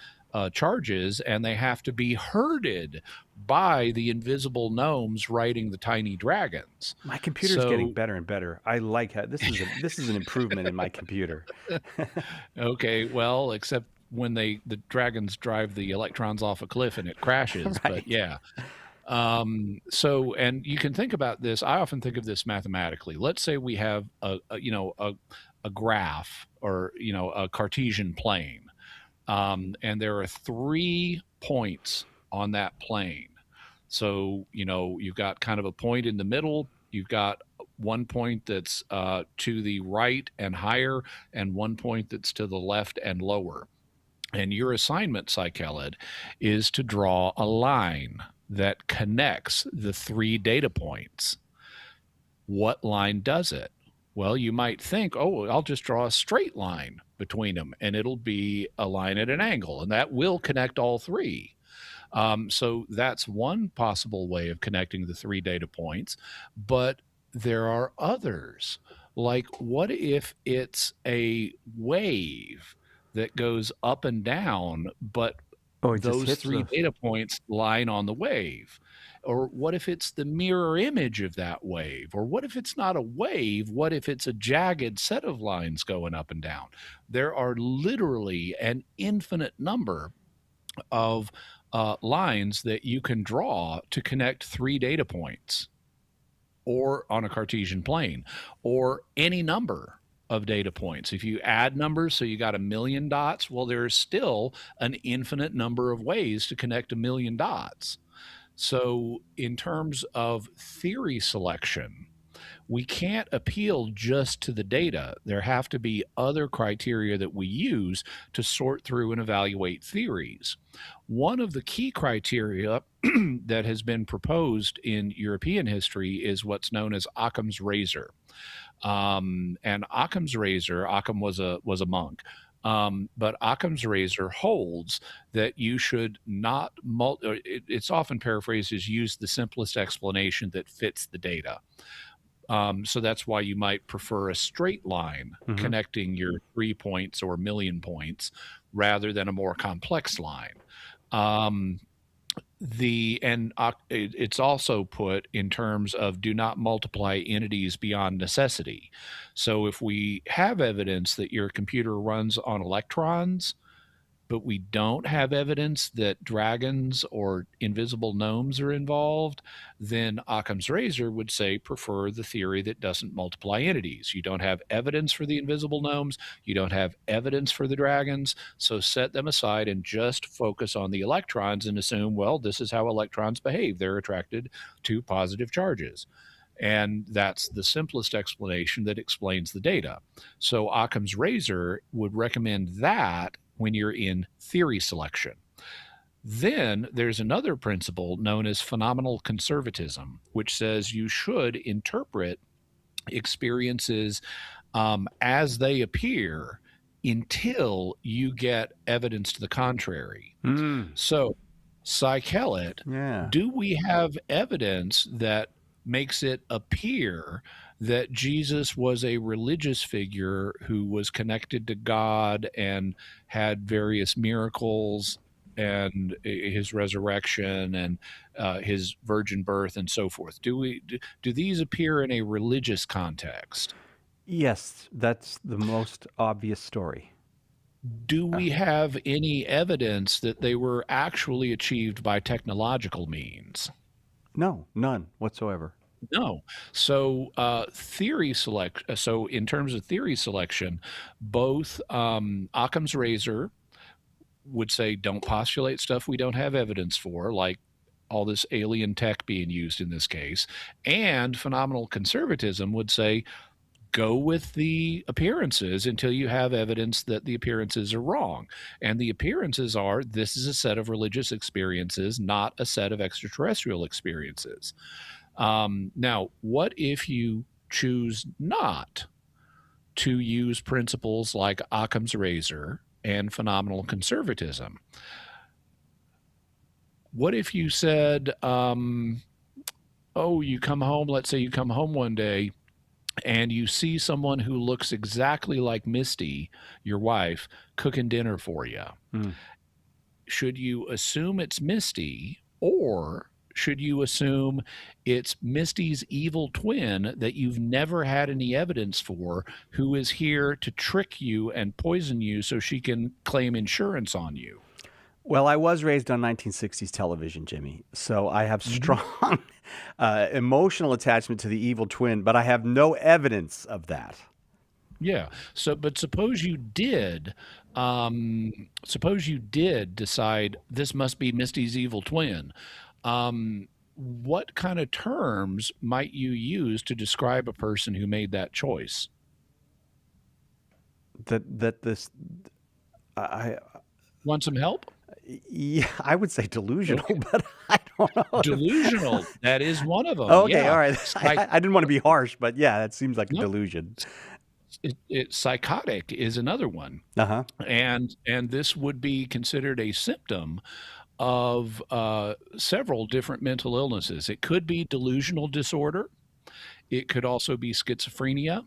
charges, and they have to be herded by the invisible gnomes riding the tiny dragons. My computer's getting better and better. I like how this is an improvement in my computer. Okay, well, except when the dragons drive the electrons off a cliff and it crashes. Right. But yeah. So, and you can think about this. I often think of this mathematically. Let's say we have a graph, or a Cartesian plane, and there are 3 points on that plane. So you've got kind of a point in the middle. You've got one point that's to the right and higher, and one point that's to the left and lower. And your assignment, Psychelid, is to draw a line that connects the 3 data points. What line does it? Well, you might think, oh, I'll just draw a straight line between them, and it'll be a line at an angle, and that will connect all 3. So that's one possible way of connecting the 3 data points, but there are others. Like, what if it's a wave that goes up and down, but those 3 data points line on the wave? Or what if it's the mirror image of that wave? Or what if it's not a wave? What if it's a jagged set of lines going up and down? There are literally an infinite number of lines that you can draw to connect 3 data points, or on a Cartesian plane, or any number of data points. If you add numbers, so you got 1,000,000 dots, well, there's still an infinite number of ways to connect 1,000,000 dots. So in terms of theory selection, we can't appeal just to the data. There have to be other criteria that we use to sort through and evaluate theories. One of the key criteria that has been proposed in European history is what's known as Occam's razor. And Occam's razor, Occam was a monk, but Occam's razor holds that you should not, it's often paraphrased as use the simplest explanation that fits the data. So that's why you might prefer a straight line connecting your 3 points or 1,000,000 points rather than a more complex line. It's also put in terms of do not multiply entities beyond necessity. So if we have evidence that your computer runs on electrons, but we don't have evidence that dragons or invisible gnomes are involved, then Occam's razor would say prefer the theory that doesn't multiply entities. You don't have evidence for the invisible gnomes, you don't have evidence for the dragons, so set them aside and just focus on the electrons and assume, well, this is how electrons behave. They're attracted to positive charges. And that's the simplest explanation that explains the data. So Occam's razor would recommend that when you're in theory selection. Then there's another principle known as phenomenal conservatism, which says you should interpret experiences as they appear until you get evidence to the contrary. So, Psychelid, do we have evidence that makes it appear that Jesus was a religious figure who was connected to God and had various miracles and his resurrection and his virgin birth and so forth? Do these appear in a religious context? Yes, that's the most obvious story. Do we have any evidence that they were actually achieved by technological means? No, none whatsoever. No. So so in terms of theory selection, both Occam's razor would say don't postulate stuff we don't have evidence for, like all this alien tech being used in this case, and phenomenal conservatism would say go with the appearances until you have evidence that the appearances are wrong. And the appearances are, this is a set of religious experiences, not a set of extraterrestrial experiences. Now, what if you choose not to use principles like Occam's razor and phenomenal conservatism? What if you said, you come home, let's say you come home one day and you see someone who looks exactly like Misty, your wife, cooking dinner for you. Should you assume it's Misty, or should you assume it's Misty's evil twin that you've never had any evidence for, who is here to trick you and poison you so she can claim insurance on you? Well, I was raised on 1960s television, Jimmy, so I have strong emotional attachment to the evil twin, but I have no evidence of that. Yeah. So, but suppose you did decide this must be Misty's evil twin. What kind of terms might you use to describe a person who made that choice? I Want some help? Yeah, I would say delusional, but I don't know. Delusional. That is one of them. Okay, Yeah. all right. I didn't want to be harsh, but yeah, that seems like a delusion. Psychotic is another one. Uh-huh. And this would be considered a symptom of several different mental illnesses. It could be delusional disorder. It could also be schizophrenia.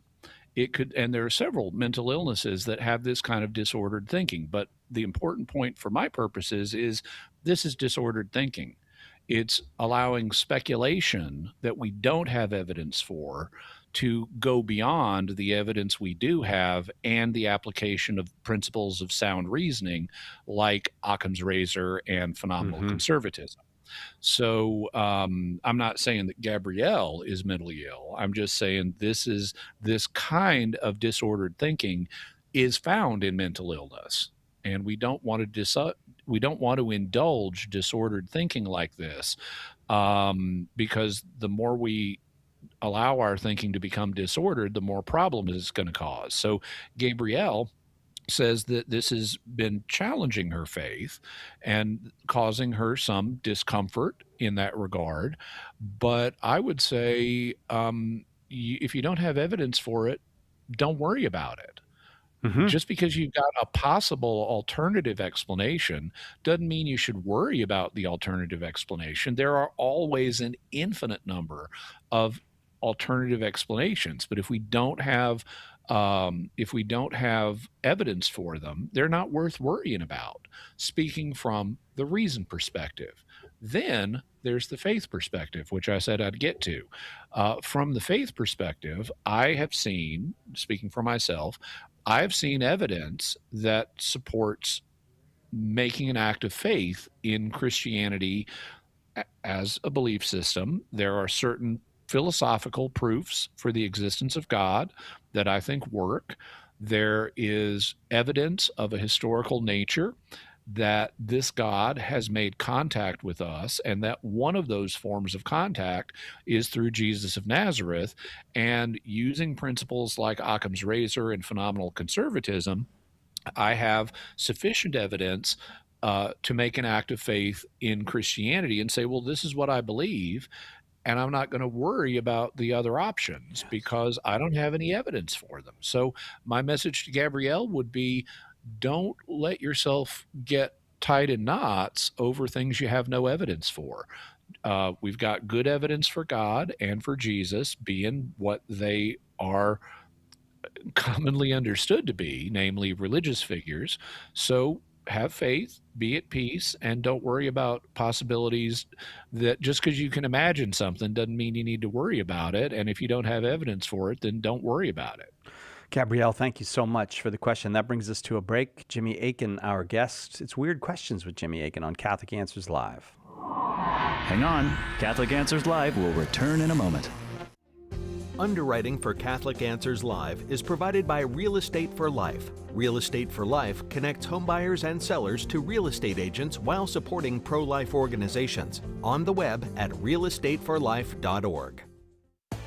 And there are several mental illnesses that have this kind of disordered thinking. But the important point for my purposes is this is disordered thinking. It's allowing speculation that we don't have evidence for to go beyond the evidence we do have and the application of principles of sound reasoning like Occam's razor and phenomenal conservatism. So I'm not saying that Gabrielle is mentally ill. I'm just saying this kind of disordered thinking is found in mental illness, and we don't want to indulge disordered thinking like this, because the more we allow our thinking to become disordered, the more problems it's going to cause. So Gabrielle says that this has been challenging her faith and causing her some discomfort in that regard. But I would say if you don't have evidence for it, don't worry about it. Just because you've got a possible alternative explanation doesn't mean you should worry about the alternative explanation. There are always an infinite number of alternative explanations, but if we don't have evidence for them, they're not worth worrying about. Speaking from the reason perspective, then there's the faith perspective, which I said I'd get to. From the faith perspective, I have seen, speaking for myself, I've seen evidence that supports making an act of faith in Christianity as a belief system. There are certain philosophical proofs for the existence of God that I think work. There is evidence of a historical nature that this God has made contact with us, and that one of those forms of contact is through Jesus of Nazareth. And using principles like Occam's razor and phenomenal conservatism, I have sufficient evidence to make an act of faith in Christianity and say, well, this is what I believe, and I'm not going to worry about the other options because I don't have any evidence for them. So my message to Gabrielle would be, don't let yourself get tied in knots over things you have no evidence for. We've got good evidence for God and for Jesus being what they are commonly understood to be, namely religious figures. So have faith, be at peace, and don't worry about possibilities that just because you can imagine something doesn't mean you need to worry about it. And if you don't have evidence for it, then don't worry about it. Gabrielle, thank you so much for the question. That brings us to a break. Jimmy Akin, our guest. It's Weird Questions with Jimmy Akin on Catholic Answers Live. Hang on. Catholic Answers Live will return in a moment. Underwriting for Catholic Answers Live is provided by Real Estate for Life. Real Estate for Life connects homebuyers and sellers to real estate agents while supporting pro-life organizations. On the web at realestateforlife.org.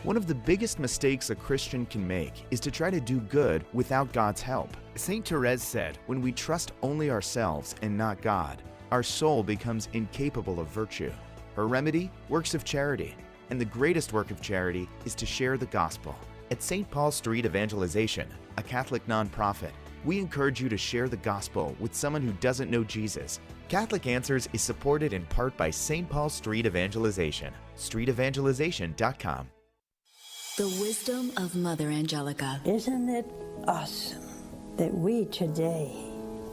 One of the biggest mistakes a Christian can make is to try to do good without God's help. St. Therese said, when we trust only ourselves and not God, our soul becomes incapable of virtue. Her remedy? Works of charity. And the greatest work of charity is to share the gospel. At St. Paul Street Evangelization, a Catholic nonprofit, we encourage you to share the gospel with someone who doesn't know Jesus. Catholic Answers is supported in part by St. Paul Street Evangelization, streetevangelization.com. The wisdom of Mother Angelica. Isn't it awesome that we today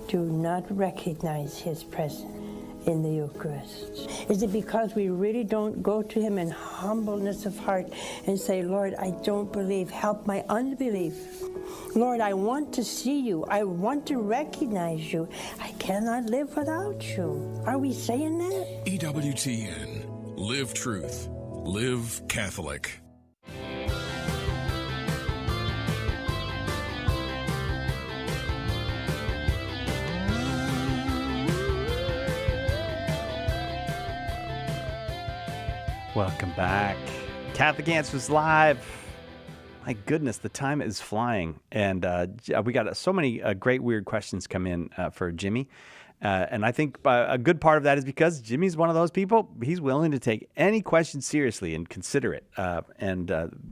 do not recognize his presence in the Eucharist? Is it because we really don't go to him in humbleness of heart and say, Lord, I don't believe, help my unbelief. Lord, I want to see you. I want to recognize you. I cannot live without you. Are we saying that? EWTN. Live truth. Live Catholic. Welcome back. Catholic Answers Live. My goodness, the time is flying. And we got so many great, weird questions come in for Jimmy. And I think a good part of that is because Jimmy's one of those people, he's willing to take any question seriously and consider it. And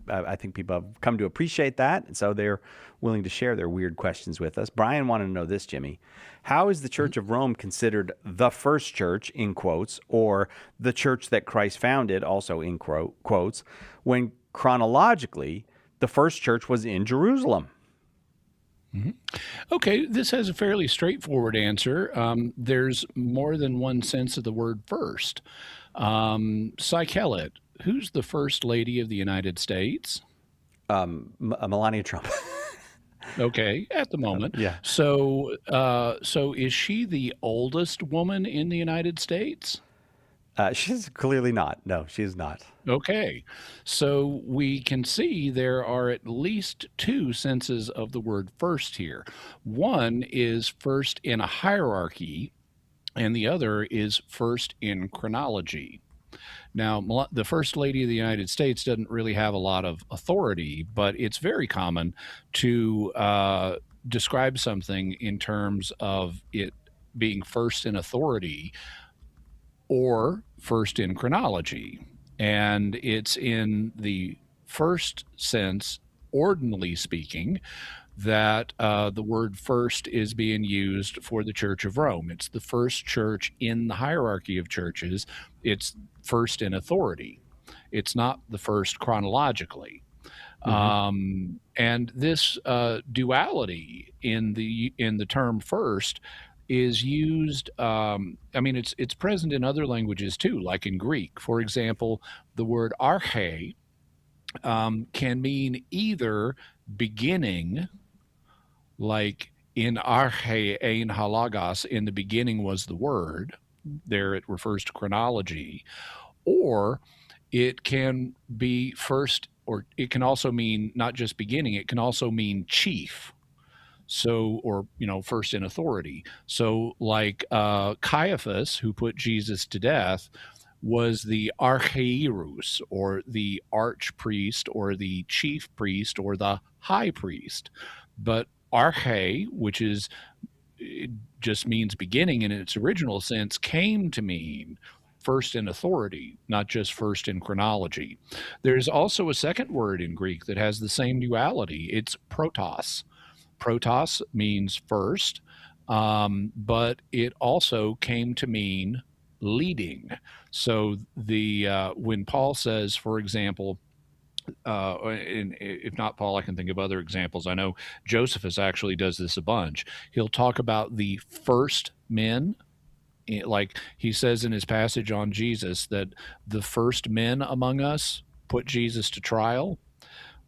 I think people have come to appreciate that. And so they're willing to share their weird questions with us. Brian wanted to know this, Jimmy. How is the Church of Rome considered the first church, in quotes, or the church that Christ founded, also in quotes, when chronologically the first church was in Jerusalem? Mm-hmm. Okay, this has a fairly straightforward answer. There's more than one sense of the word first. Psychelet, who's the first lady of the United States? Melania Trump. Okay, at the moment. Yeah. So is she the oldest woman in the United States? She's clearly not. No, she's not. Okay. So we can see there are at least two senses of the word first here. One is first in a hierarchy, and the other is first in chronology. Now, the First Lady of the United States doesn't really have a lot of authority, but it's very common to describe something in terms of it being first in authority or first in chronology. And it's in the first sense, ordinally speaking, that the word first is being used for the Church of Rome. It's the first church in the hierarchy of churches. It's first in authority. It's not the first chronologically. Mm-hmm. And this duality in the term first is used, it's present in other languages too, like in Greek. For example, the word arche can mean either beginning, like in arche ein halagos, in the beginning was the word, there it refers to chronology, or it can be first, or it can also mean not just beginning, it can also mean chief. So, or, first in authority. So like Caiaphas, who put Jesus to death, was the archieros, or the archpriest, or the chief priest, or the high priest. But arche, which is, it just means beginning in its original sense, came to mean first in authority, not just first in chronology. There's also a second word in Greek that has the same duality. It's protos. Protos means first, but it also came to mean leading. So when Paul says, for example, if not Paul, I can think of other examples. I know Josephus actually does this a bunch. He'll talk about the first men, like he says in his passage on Jesus that the first men among us put Jesus to trial.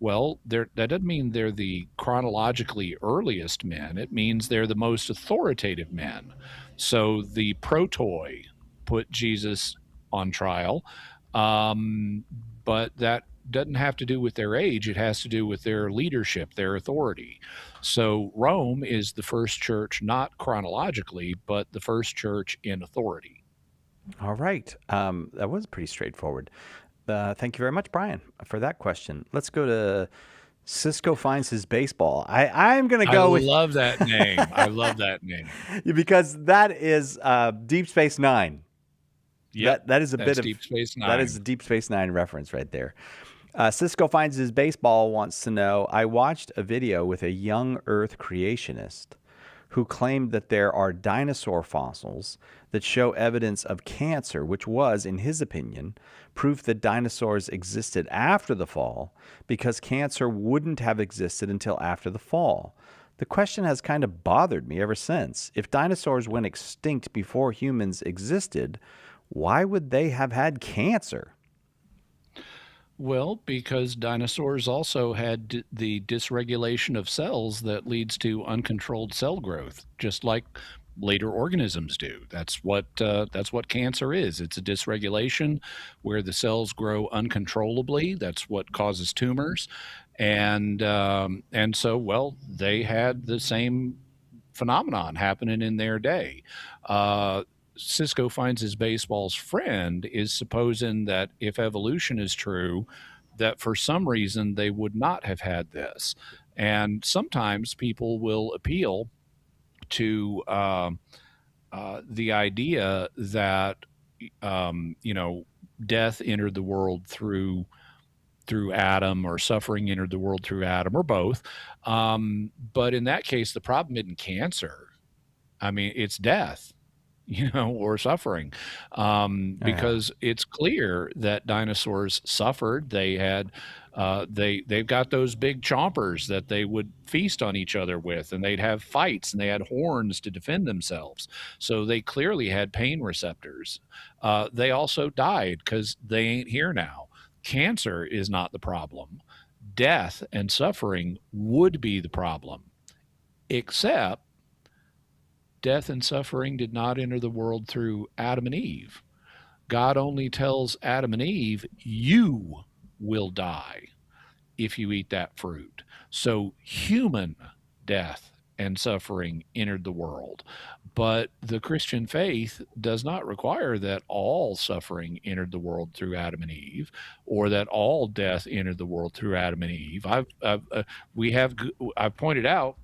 Well, that doesn't mean they're the chronologically earliest men. It means they're the most authoritative men. So the protoi put Jesus on trial, but that doesn't have to do with their age. It has to do with their leadership, their authority. So Rome is the first church, not chronologically, but the first church in authority. All right. That was pretty straightforward. Thank you very much, Brian, for that question. Let's go to Cisco Finds His Baseball. I'm going to go with... I love that name. I love that name. Because that is Deep Space Nine. Yeah, that is a bit of Deep Space Nine. That is a Deep Space Nine reference right there. Cisco Finds His Baseball wants to know, I watched a video with a young Earth creationist who claimed that there are dinosaur fossils that show evidence of cancer, which was, in his opinion, proof that dinosaurs existed after the fall because cancer wouldn't have existed until after the fall. The question has kind of bothered me ever since. If dinosaurs went extinct before humans existed, why would they have had cancer? Well, because dinosaurs also had the dysregulation of cells that leads to uncontrolled cell growth, just like later organisms do. That's what cancer is. It's a dysregulation where the cells grow uncontrollably. That's what causes tumors, and so well they had the same phenomenon happening in their day. Cisco finds his baseball's friend is supposing that if evolution is true, that for some reason they would not have had this. And sometimes people will appeal to the idea that death entered the world through Adam, or suffering entered the world through Adam, or both. But in that case, the problem isn't cancer. I mean, it's death, or suffering, because it's clear that dinosaurs suffered. They had, they've got those big chompers that they would feast on each other with, and they'd have fights, and they had horns to defend themselves. So they clearly had pain receptors. They also died because they ain't here now. Cancer is not the problem. Death and suffering would be the problem, except death and suffering did not enter the world through Adam and Eve. God only tells Adam and Eve, you will die if you eat that fruit. So human death and suffering entered the world. But the Christian faith does not require that all suffering entered the world through Adam and Eve, or that all death entered the world through Adam and Eve. I've pointed out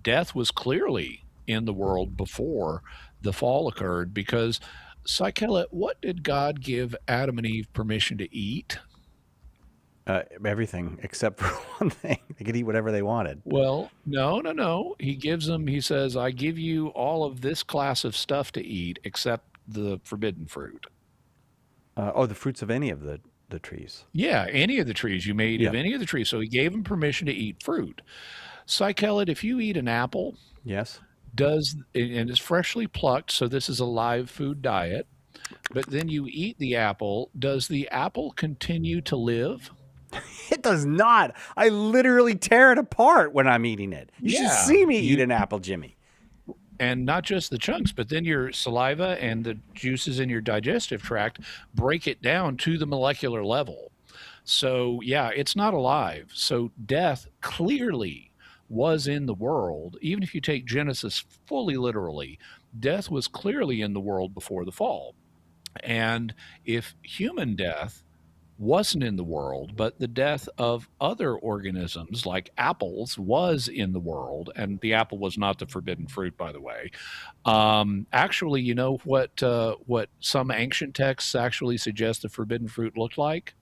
death was clearly in the world before the fall occurred, because Psychella, what did God give Adam and Eve permission to eat? Everything except for one thing. They could eat whatever they wanted. Well, no. He gives them, he says, I give you all of this class of stuff to eat except the forbidden fruit. The fruits of any of the trees. Yeah, any of the trees. You may eat of any of the trees. So he gave them permission to eat fruit. Psychella, if you eat an apple, yes, and it's freshly plucked, so this is a live food diet, but then you eat the apple, does the apple continue to live? It does not. I literally tear it apart when I'm eating it. You should see me eat an apple, Jimmy. And not just the chunks, but then your saliva and the juices in your digestive tract break it down to the molecular level. So, yeah, it's not alive. So death clearly was in the world. Even if you take Genesis fully literally, death was clearly in the world before the fall. And if human death wasn't in the world, but the death of other organisms like apples was in the world, and the apple was not the forbidden fruit, by the way. Actually, you know what some ancient texts actually suggest the forbidden fruit looked like?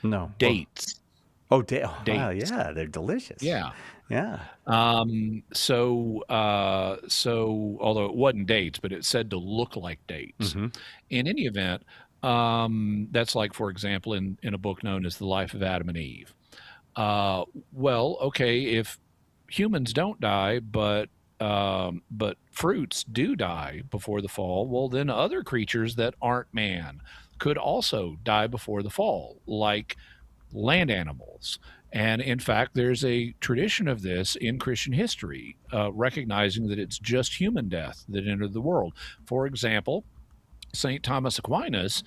No. Dates. Dates. Dates. Wow, yeah, they're delicious. Yeah. Yeah. So although it wasn't dates, but it said to look like dates. Mm-hmm. In any event, that's like, for example, in a book known as The Life of Adam and Eve. Well, okay, if humans don't die, but fruits do die before the fall, well, then other creatures that aren't man could also die before the fall, like land animals. And in fact, there's a tradition of this in Christian history, recognizing that it's just human death that entered the world. For example, St. Thomas Aquinas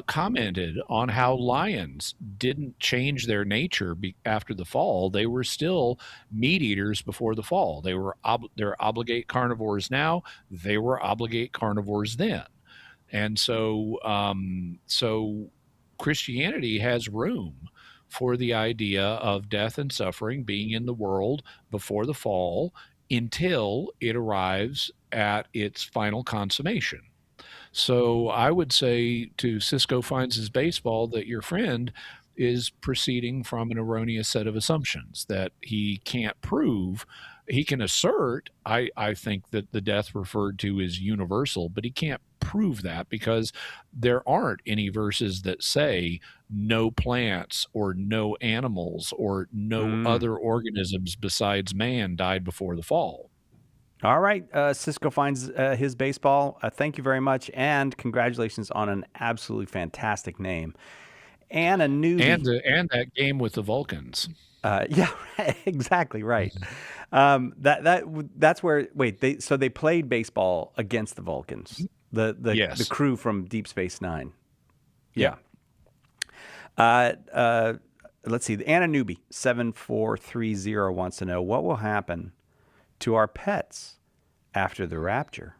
commented on how lions didn't change their nature after the fall. They were still meat eaters before the fall. They're obligate carnivores now. They were obligate carnivores then. And so Christianity has room for the idea of death and suffering being in the world before the fall until it arrives at its final consummation. So I would say to Cisco Finds His Baseball that your friend is proceeding from an erroneous set of assumptions that he can't prove. He can assert, I think, that the death referred to is universal, but he can't prove that because there aren't any verses that say no plants or no animals or no other organisms besides man died before the fall. All right. Cisco finds his baseball. Thank you very much. And congratulations on an absolutely fantastic name. And a newbie. And that game with the Vulcans. Yeah, exactly right. That's where they played baseball against the Vulcans, the crew from Deep Space Nine. Yeah. Let's see. Anna Newbie 7430 wants to know what will happen to our pets after the rapture.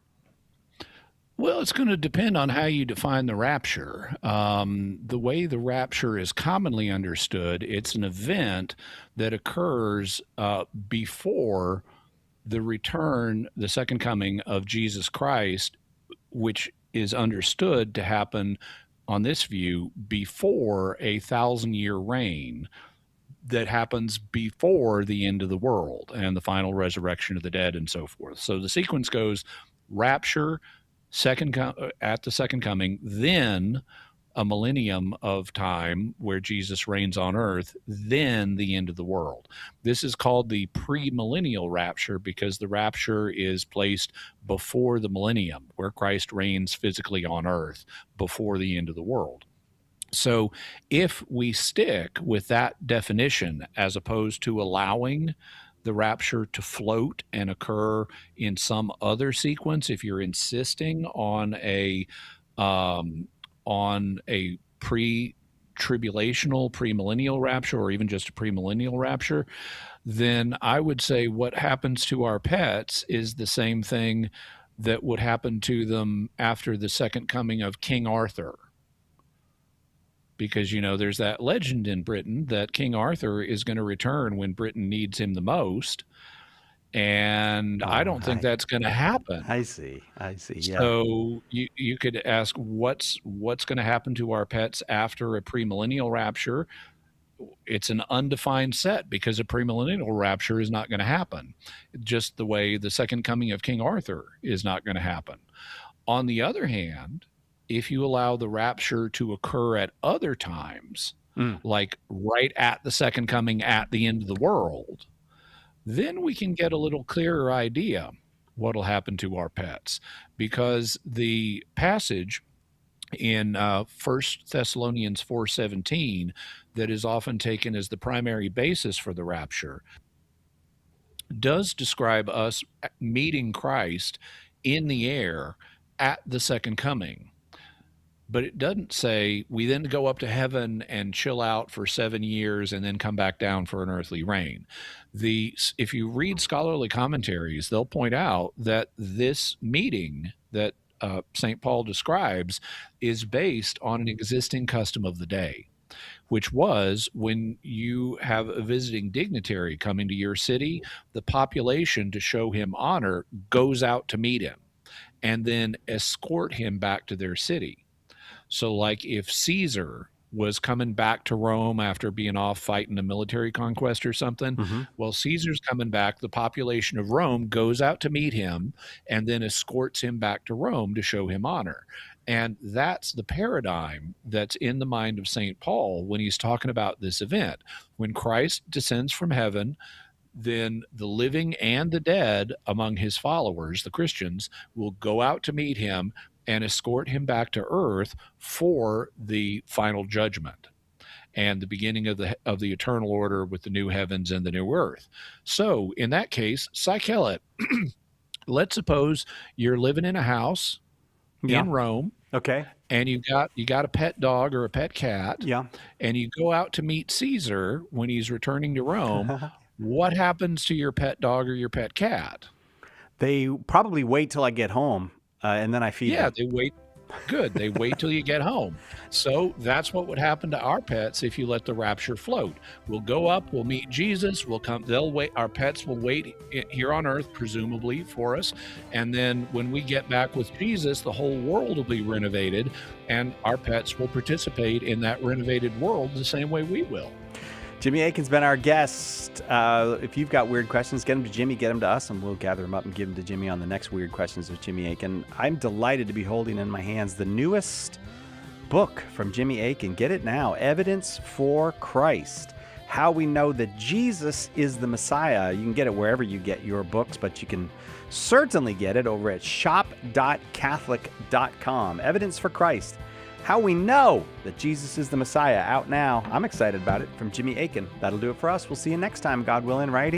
Well, it's going to depend on how you define the rapture. The way the rapture is commonly understood, it's an event that occurs before the return, the second coming of Jesus Christ, which is understood to happen on this view before a 1,000-year reign that happens before the end of the world and the final resurrection of the dead and so forth. So the sequence goes rapture, at the second coming, then a millennium of time where Jesus reigns on earth, then the end of the world. This is called the premillennial rapture because the rapture is placed before the millennium, where Christ reigns physically on earth before the end of the world. So if we stick with that definition as opposed to allowing the rapture to float and occur in some other sequence, if you're insisting on a pre-tribulational, premillennial rapture, or even just a premillennial rapture, then I would say what happens to our pets is the same thing that would happen to them after the second coming of King Arthur. Because, there's that legend in Britain that King Arthur is going to return when Britain needs him the most. And I don't think that's going to happen. I see. Yeah. So you could ask what's going to happen to our pets after a premillennial rapture. It's an undefined set because a premillennial rapture is not going to happen. Just the way the second coming of King Arthur is not going to happen. On the other hand, if you allow the rapture to occur at other times, like right at the second coming at the end of the world, then we can get a little clearer idea what will happen to our pets. Because the passage in 1 Thessalonians 4:17 that is often taken as the primary basis for the rapture does describe us meeting Christ in the air at the second coming. But it doesn't say we then go up to heaven and chill out for 7 years and then come back down for an earthly reign. If you read scholarly commentaries, they'll point out that this meeting that St. Paul describes is based on an existing custom of the day, which was when you have a visiting dignitary coming to your city, the population, to show him honor, goes out to meet him and then escort him back to their city. So like if Caesar was coming back to Rome after being off fighting a military conquest or something, well, Caesar's coming back, the population of Rome goes out to meet him and then escorts him back to Rome to show him honor. And that's the paradigm that's in the mind of St. Paul when he's talking about this event. When Christ descends from heaven, then the living and the dead among his followers, the Christians, will go out to meet him and escort him back to earth for the final judgment and the beginning of the eternal order with the new heavens and the new earth. So in that case, Psychelet, let's suppose you're living in a house in Rome. Okay. And you got a pet dog or a pet cat. Yeah. And you go out to meet Caesar when he's returning to Rome. What happens to your pet dog or your pet cat? They probably wait till I get home. And then I feed them. They wait. Good. They wait till you get home. So that's what would happen to our pets if you let the rapture float. We'll go up. We'll meet Jesus. We'll come. They'll wait. Our pets will wait here on earth, presumably for us. And then when we get back with Jesus, the whole world will be renovated, and our pets will participate in that renovated world the same way we will. Jimmy Akin's been our guest. If you've got weird questions, get them to Jimmy, get them to us, and we'll gather them up and give them to Jimmy on the next Weird Questions with Jimmy Akin. I'm delighted to be holding in my hands the newest book from Jimmy Akin. Get it now. Evidence for Christ. How we know that Jesus is the Messiah. You can get it wherever you get your books, but you can certainly get it over at shop.catholic.com. Evidence for Christ. How we know that Jesus is the Messiah. Out now. I'm excited about it. From Jimmy Akin. That'll do it for us. We'll see you next time, God willing, right?